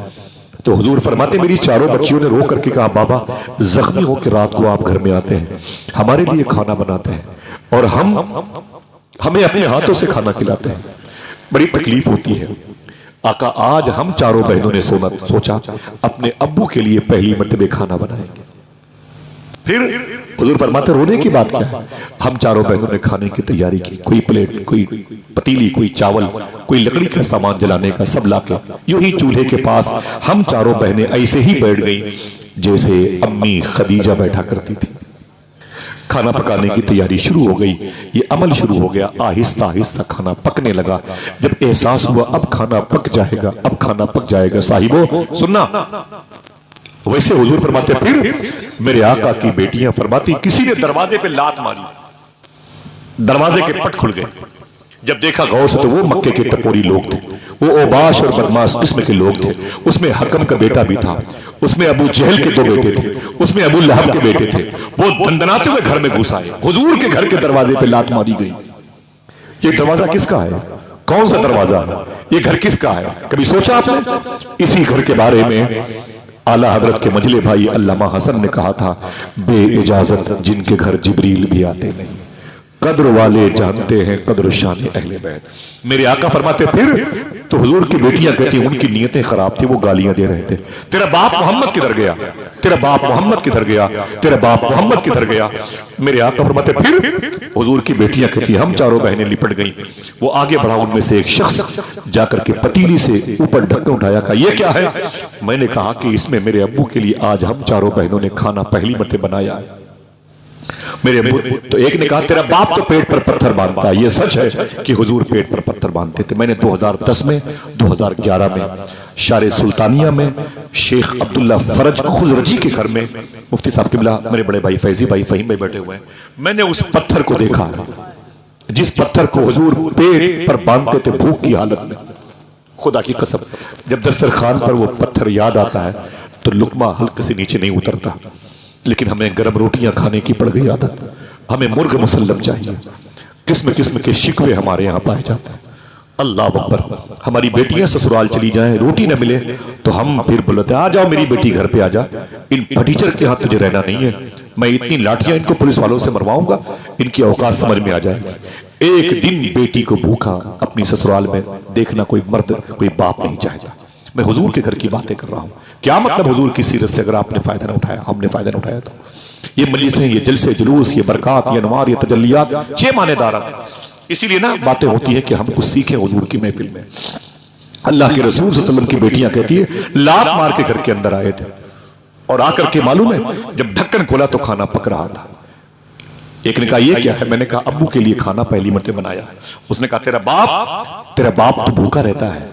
तो हुजूर फरमाते मेरी चारों बच्चियों ने रो करके कहा, बाबा जख्मी हो के रात को आप घर में आते हैं, हमारे लिए खाना बनाते हैं और हमें अपने हाथों से खाना खिलाते हैं, बड़ी तकलीफ होती है। आका आज हम चारों बहनों ने सोचा अपने अब्बू के लिए पहली मर्तबे खाना बनाएंगे। फिर हुजूर फरमाते रोने की बात क्या है? हम चारों बहनों ने खाने की तैयारी की, कोई प्लेट, कोई पतीली, कोई चावल, कोई लकड़ी का सामान जलाने का, सब लाके यूं ही चूल्हे के पास हम चारों बहनें ऐसे ही बैठ गई जैसे अम्मी खदीजा बैठा करती थी। खाना पकाने की तैयारी शुरू हो गई, ये अमल शुरू हो गया। आहिस्ता आहिस्ता खाना पकने लगा। जब एहसास हुआ अब खाना पक जाएगा, अब खाना पक जाएगा, साहिबो सुनना, वैसे हुजूर फरमाते फिर मेरे आका की बेटियां फरमाती किसी ने दरवाजे पे लात मारी, दरवाजे के पट खुल गए। जब देखा गौर से तो वो मक्के के टपोरी लोग थे, वो ओबाश और बदमाश किस्म के लोग थे। उसमें हकम का बेटा भी था, उसमें अबू जहल के दो बेटे थे, उसमें अबू लहब के बेटे थे। वो दंदनाते हुए घर में घुस आए, हुजूर के घर के दरवाजे पे लात मारी गई। ये दरवाजा किसका है? कौन सा दरवाजा है? ये घर किसका है? कभी सोचा आपने? इसी घर के बारे में आला हजरत के मजले भाई अल्लामा हसन ने कहा था, बे इजाजत जिनके घर जिब्रील भी आते नहीं, कद्र वाले जानते हैं कद्र शान अहले बैत। मेरे आका फरमाते फिर तो हुजूर की बेटियां कहती उनकी नीयतें खराब थी, वो गालियां दे रहे थे, तेरा बाप मोहम्मद किधर गया, तेरा बाप मोहम्मद किधर गया, तेरा बाप मोहम्मद किधर गया। मेरे आका फरमाते फिर हुजूर की बेटियां कहती हम चारों बहनें लिपट गई। वो आगे बढ़ा, उनमें से एक शख्स जाकर के पतीली से ऊपर ढक्कन उठाया, कहा ये क्या है? मैंने कहा कि इसमें मेरे अब्बू के लिए आज हम चारों बहनों ने खाना पहली मर्तबा बनाया है। मेरे अब्बू तो एक ने कहा तेरा बाप तो पेट पर पत्थर बांधता है। ये सच है कि हुजूर पेट पर पत्थर बांधते थे। मैंने 2010 में 2011 में शारे सुल्तानिया में शेख अब्दुल्ला फरज खुजरजी के घर में मुफ्ती साहब किबला मेरे बड़े भाई फैजी भाई फहीम भाई बैठे हुए हैं, मैंने उस पत्थर को देखा, जिस पत्थर को हुजूर पेट पर बांधते थे भूख की हालत में। खुदा की कसम जब दस्तरखान पर वो पत्थर याद आता है तो लुकमा हल्के से नीचे नहीं उतरता। लेकिन हमें गर्म रोटियां खाने की पड़ गई आदत, हमें मुर्ग मुसल्लम चाहिए, किस्म किस्म के शिकवे हमारे यहाँ पाए जाते हैं। अल्लाह अकबर। हमारी बेटियां ससुराल चली जाएं, रोटी न मिले तो हम फिर बोलते आ जाओ मेरी बेटी घर पे आ जा, इन फटीचर के हाथ तुझे रहना नहीं है, मैं इतनी लाठियां इनको पुलिस वालों से मरवाऊंगा, इनकी औकात समझ में आ जाएगी। एक दिन बेटी को भूखा अपनी ससुराल में देखना कोई मर्द कोई बाप नहीं चाहता। मैं हुजूर के घर की बातें कर रहा हूं। क्या मतलब हुजूर की सीरत से अगर आपने फायदा ना उठाया, हमने फायदा ना उठाया तो ये मजलिसें, ये जलसे जुलूस, ये बरक़ात, ये अनवार, ये तजल्लियात 6 मानेदार। इसीलिए ना बातें होती है कि हम कुछ सीखें हुजूर की महफिल में। अल्लाह के रसूल सल्लल्लाहु अलैहि वसल्लम की बेटियां कहती है लात मार के घर के अंदर आए थे और आकर के मालूम है जब ढक्कन खोला तो खाना पक रहा था। एक ने कहा ये क्या है? मैंने कहा अब्बू के लिए खाना पहली मर्तबा बनाया। उसने कहा तेरा बाप तो भूखा रहता है,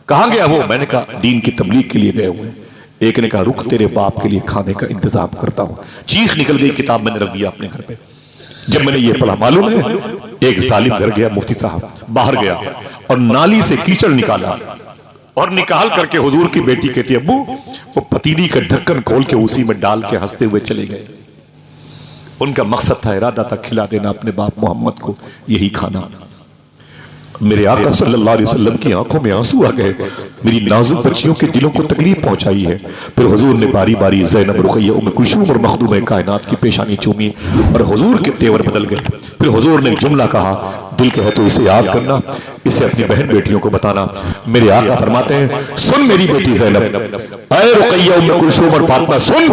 कहां गया वो? मैंने कहा दीन की तबलीग के लिए गए हुए। एक ने कहा रुक तेरे बाप के लिए खाने का इंतजाम करता हूं। चीख निकल गई, किताब मैंने रख दिया अपने घर पे। जब मैंने ये पढ़ा मालूम है एक जालिम घर गया, मुफ्ती साहब बाहर गया और नाली से कीचड़ निकाला और निकाल करके हुजूर की बेटी कहती अब्बू, वो पतीली का ढक्कन खोल के उसी में डाल के हंसते हुए चले गए। उनका मकसद था, इरादा था खिला देना अपने बाप मोहम्मद को यही खाना। मेरे आका सल्लल्लाहु अलैहि वसल्लम की आंखों में आंसू आ गए, मेरी नाजुक बच्चियों के दिलों को तकलीफ पहुंचाई है। फिर हुजूर ने बारी बारी ज़ैनब, रुक़ैया, उम्मे कुलसूम और मखदूम कायनात की पेशानी चूमी और हुजूर के तेवर बदल गए। फिर हुजूर ने एक जुमला कहा, दिल कहे तो इसे याद करना, इसे अपनी बहन बेटियों को बताना। मेरे आका फरमाते हैं, सुन मेरी बेटी ज़ैनब, ऐ रुक़ैया, उम्मे कुलसूम और फातिमा, सुन,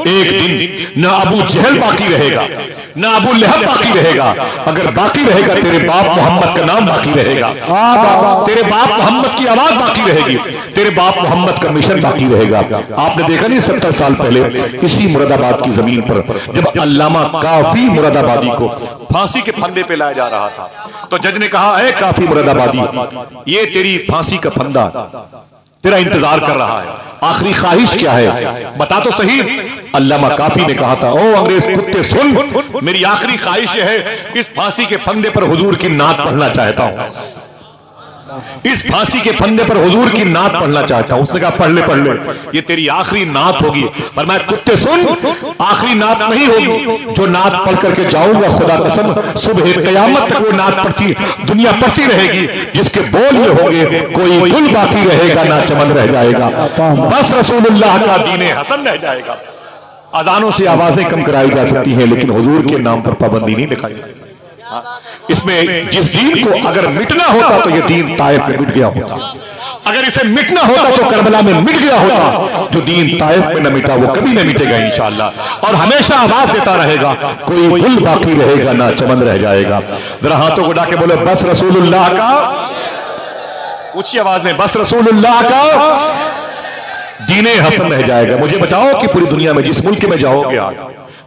एक दिन ना अबू जहल बाकी रहेगा, ना अबू लहब बाकी रहेगा, अगर बाकी रहेगा तेरे बाप मोहम्मद का नाम बाकी रहेगा, तेरे बाप मोहम्मद की आवाज बाकी रहेगी, तेरे बाप मोहम्मद का मिशन बाकी रहेगा। आपने देखा नहीं 70 साल पहले इसी मुरादाबाद की जमीन पर जब अल्लामा काफी मुरादाबादी को फांसी के फंदे पे लाया जा रहा था, तो जज ने कहा, ऐ काफी मुरादाबादी, ये तेरी फांसी का फंदा तेरा इंतजार कर रहा है, आखिरी ख्वाहिश क्या है, बता तो सही। अल्लामा काफी ने कहा था, ओ अंग्रेज कुत्ते सुन, मेरी आखिरी ख्वाहिश है, इस फांसी के फंदे पर हुजूर की नात पढ़ना चाहता हूं, इस फांसी के फंदे पर हुजूर की नात पढ़ना चाहता हूं। उसने कहा, पढ़ ले, ये तेरी आखिरी नात होगी। फरमाया, कुत्ते सुन, आखिरी नात नहीं होगी, जो नात पढ़ करके जाऊंगा, खुदा कसम सुबह क़यामत तक वो नात पढ़ती दुनिया पढ़ती रहेगी, जिसके बोल ये होंगे, कोई गुल बाकी रहेगा ना चमन रह जाएगा, बस रसूलुल्लाह का दीन हसन रह जाएगा। अजानों से आवाजें कम कराई जा सकती हैं, लेकिन हुजूर के नाम पर पाबंदी नहीं दिखाई जाती। इसमें जिस दीन को अगर मिटना होता तो ये दीन ताइफ में मिट गया होता, अगर इसे मिटना होता तो करबला में मिट गया होता। जो दीन ताइफ में न मिटा वो कभी न मिटेगा इंशाअल्लाह, और हमेशा आवाज देता रहेगा, कोई गुल बाकी रहेगा ना चमन रह जाएगा। जरा हाथों को उठा के बोलो, बस रसूलुल्लाह का, ऊंची आवाज में, बस रसूलुल्लाह का दीने हसन रह जाएगा। मुझे बचाओ कि पूरी दुनिया में जिस मुल्क में जाओगे, आज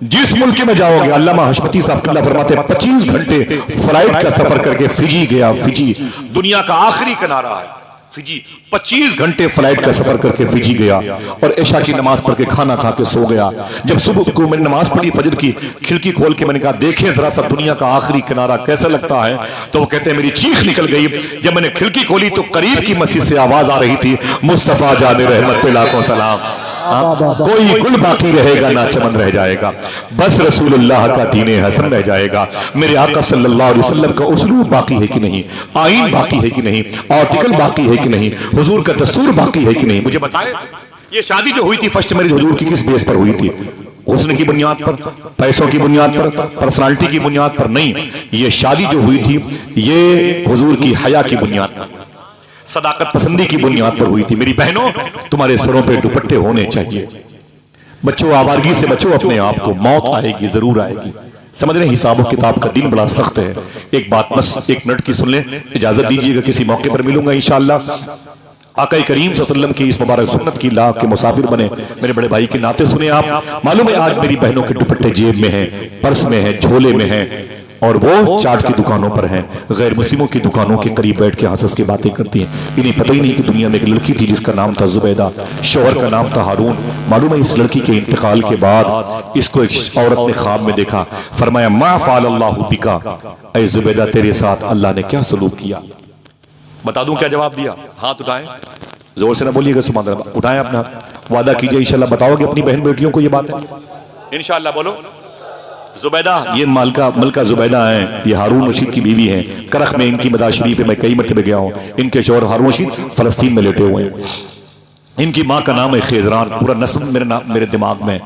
जिस मुल्क में जाओगे, अल्लामा हशमती साहब फरमाते हैं 25 घंटे फ्लाइट का सफर करके फिजी गया। फिजी दुनिया का आखिरी किनारा है, फिजी 25 घंटे फ्लाइट का सफर करके फिजी गया और ऐशा की नमाज पढ़ के खाना खा के सो गया। जब सुबह को मैंने नमाज पढ़ी फजर की, खिड़की खोल के मैंने कहा, देखें जरा सा दुनिया का आखिरी किनारा कैसा लगता है, तो वो कहते हैं मेरी चीख निकल गई। जब मैंने खिड़की खोली तो करीब की मस्जिद से आवाज आ रही थी, मुस्तफा जाने रहमत पे लाखों सलाम, कोई गुल बाकी रहेगा ना चमन रह जाएगा, बस रसूलुल्लाह का दीने हसन रह जाएगा। मेरे आका सल्लल्लाहु अलैहि वसल्लम का उस्लूब बाकी है कि नहीं, आईन बाकी है कि नहीं, आर्टिकल बाकी है कि नहीं, हुजूर का दस्तूर बाकी है कि नहीं। मुझे बताए, ये शादी जो हुई थी फर्स्ट मैरिज हुजूर की किस बेस पर हुई थी? हुस्न की बुनियाद पर, पैसों की बुनियाद पर, पर्सनालिटी की बुनियाद पर नहीं। ये शादी जो हुई थी ये हुजूर की हया की बुनियाद पर, सदाकत पसंदी की बुनियाद पर हुई थी। मेरी बहनों, तुम्हारे सरों पे दुपट्टे होने चाहिए। बच्चों, आवारगी से बचो अपने आप को, मौत आएगी, जरूर आएगी। समझ रहे, हिसाब किताब का दिन बड़ा सख्त है। एक बात बस 1 मिनट की सुन ले, इजाजत दीजिएगा, किसी मौके पर मिलूंगा इंशाअल्लाह। आका करीम सल्लल्लाहु अलैहि वसल्लम की इस मुबारक सुन्नत की लाभ के मुसाफिर बने। मेरे बड़े भाई की नाते सुने आप। मालूम है आज मेरी बहनों के दुपट्टे जेब में हैं, पर्स में हैं, झोले में हैं, और वो चाट की दुकानों पर हैं, गैर मुस्लिमों की दुकानों के करीब बैठ के हंस के बातें करती हैं। इन्हें पता ही नहीं कि दुनिया में एक लड़की थी जिसका नाम था जुबैदा, शौहर का नाम था हारून। मालूम है इस लड़की के इंतकाल के बाद इसको एक औरत ने ख्वाब में देखा, फरमाया, मा फ़अल अल्लाहु बिका, ऐ जुबैदा तेरे साथ अल्लाह ने क्या सलूक किया। बता दूं क्या जवाब दिया? हाथ उठाएं, जोर से ना बोलिएगा, सुभान अल्लाह, उठाएं अपना, वादा कीजिए इंशाल्लाह बताओगे अपनी बहन बेटियों को ये बात है इंशाल्लाह। बोलो, जुबैदा, ये मलका जुबैदा हैं, ये हारून रशीद की बीवी हैं। करख में इनकी मदार शरीफ है, मैं कई मरतबे गया हूँ। इनके शौहर हारून रशीद फलस्तीन में लेटे हुए हैं। इनकी माँ का नाम है खेजरान, पूरा नस्ब मेरे दिमाग में।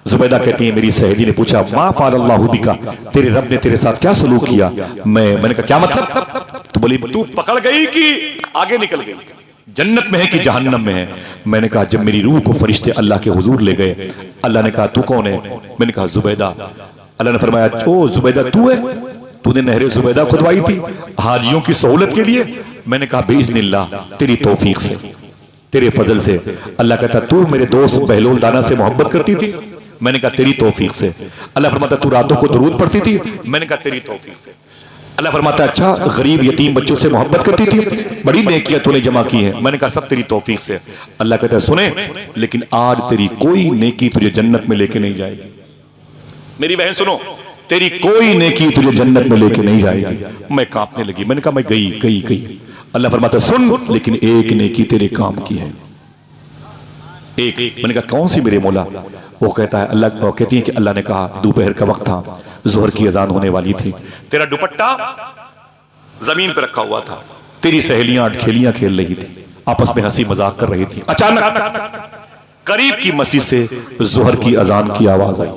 जुबैदा कहती है, मेरी सहेली ने पूछा, मा फ़अल अल्लाहु बिका, तेरे रब ने तेरे साथ क्या सलूक किया? मैंने कहा क्या मतलब? तो बोली, तू पकड़ गई कि आगे निकल गई, जन्नत में है कि जहन्नम में है? मैंने कहा जब मेरी रूह को फरिश्ते अल्लाह के हुजूर ले गए, अल्लाह ने कहा तू कौन है? मैंने कहा जुबैदा। अल्लाह ने फरमाया, ओ जुबैदा तू है, तूने नहरे जुबैदा खुदवाई थी हाजियों की सहूलत के लिए? मैंने कहा बिइज़्निल्लाह, तेरी तौफीक से, तेरे फजल से। अल्लाह कहता, तू मेरे दोस्त बहलोल दाना से मोहब्बत करती थी? मैंने कहा तेरी तौफीक से। अल्लाह फरमाता, तू रातों को दुरूद पढ़ती थी? मैंने कहा तेरी तौफीक से। अल्लाह फरमाता, अच्छा गरीब यतीम बच्चों से मोहब्बत करती थी? बड़ी नेकियां तूने जमा की हैं। मैंने कहा सब तेरी तौफीक से। अल्लाह कहता है, सुने, लेकिन आज तेरी कोई नेकी तुझे जन्नत में लेके नहीं जाएगी। मेरी बहन सुनो, तेरी कोई नेकी तुझे जन्नत में लेके नहीं जाएगी। मैं कांपने लगी, मैंने कहा मैं गई। अल्लाह फरमाता, सुन, लेकिन एक नेकी तेरे काम की है, एक। मैंने कहा कौन सी मेरे मौला? वो कहता है, अल्लाह, वो कहती है कि अल्लाह ने कहा दोपहर का वक्त था, जोहर की अजान होने वाली थी, तेरा दुपट्टा जमीन पर रखा हुआ था। तेरी सहेलियां अटखेलियां खेल रही थी, आपस में हंसी मजाक कर रही थी। अचानक करीब की मस्जिद से जोहर की अजान की आवाज आई।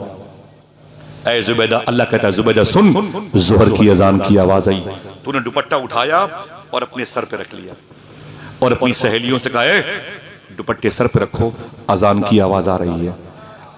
ऐ जुबैदा, अल्लाह कहता है जुबैदा सुन, जोहर की अजान की आवाज आई। तूने दुपट्टा उठाया और अपने सर पे रख लिया और अपनी सहेलियों से कहा दुपट्टे सर पे रखो, अजान की आवाज आ रही है।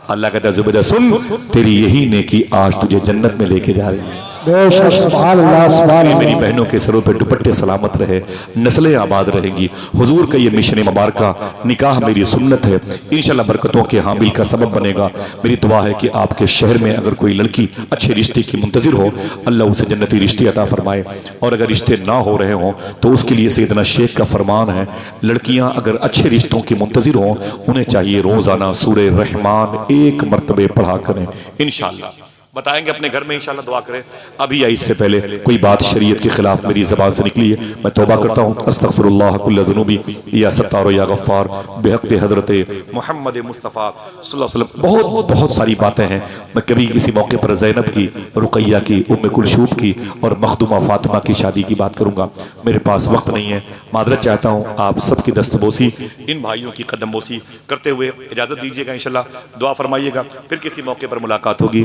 अल्लाह कहता है जुबैदा सुन, तेरी यही नेकी आज तुझे जन्नत में लेके जा रही है। बेशक सुभान अल्लाह, सुभान मेरी बहनों के सरों पे दुपट्टे सलामत रहे, नस्लें आबाद रहेंगी। हुजूर का ये मिशन मुबारक, निकाह मेरी सुन्नत है, इंशाल्लाह बरकतों के हामिल का सबब बनेगा। मेरी दुआ है कि आपके शहर में अगर कोई लड़की अच्छे रिश्ते की मुंतजिर हो, अल्लाह उसे जन्नती रिश्ते अता फरमाए। और अगर रिश्ते ना हो रहे हों तो उसके लिए सैयदना शेख का फरमान है, लड़कियां अगर अच्छे रिश्तों की मुंतजिर हों, उन्हें चाहिए रोजाना सूरे रहमान एक मरतबे पढ़ा करें। इंशाल्लाह बताएंगे अपने घर में, इंशाल्लाह दुआ करें। अभी या इससे पहले कोई बात शरीयत के खिलाफ मेरी जबान से निकली है, मैं तौबा करता हूँ। अस्तगफिरुल्लाह कुल्ल ज़ुनूबी या सत्तार या गफ्फार बेहक़ हज़रत मोहम्मद मुस्तफ़ा सल्लल्लाहु अलैहि वसल्लम। बहुत बहुत सारी बातें हैं। मैं कभी किसी मौके पर ज़ैनब की, रुक़ैया की, उम्मे कुलसूम की और मखदूमा फातिमा की शादी की बात करूँगा। मेरे पास वक्त नहीं है, मादरत चाहता हूँ। आप सबकी दस्तबोसी, इन भाइयों की कदमबोसी करते हुए इजाज़त दीजिएगा। इंशाल्लाह दुआ फरमाइएगा, फिर किसी मौके पर मुलाकात होगी।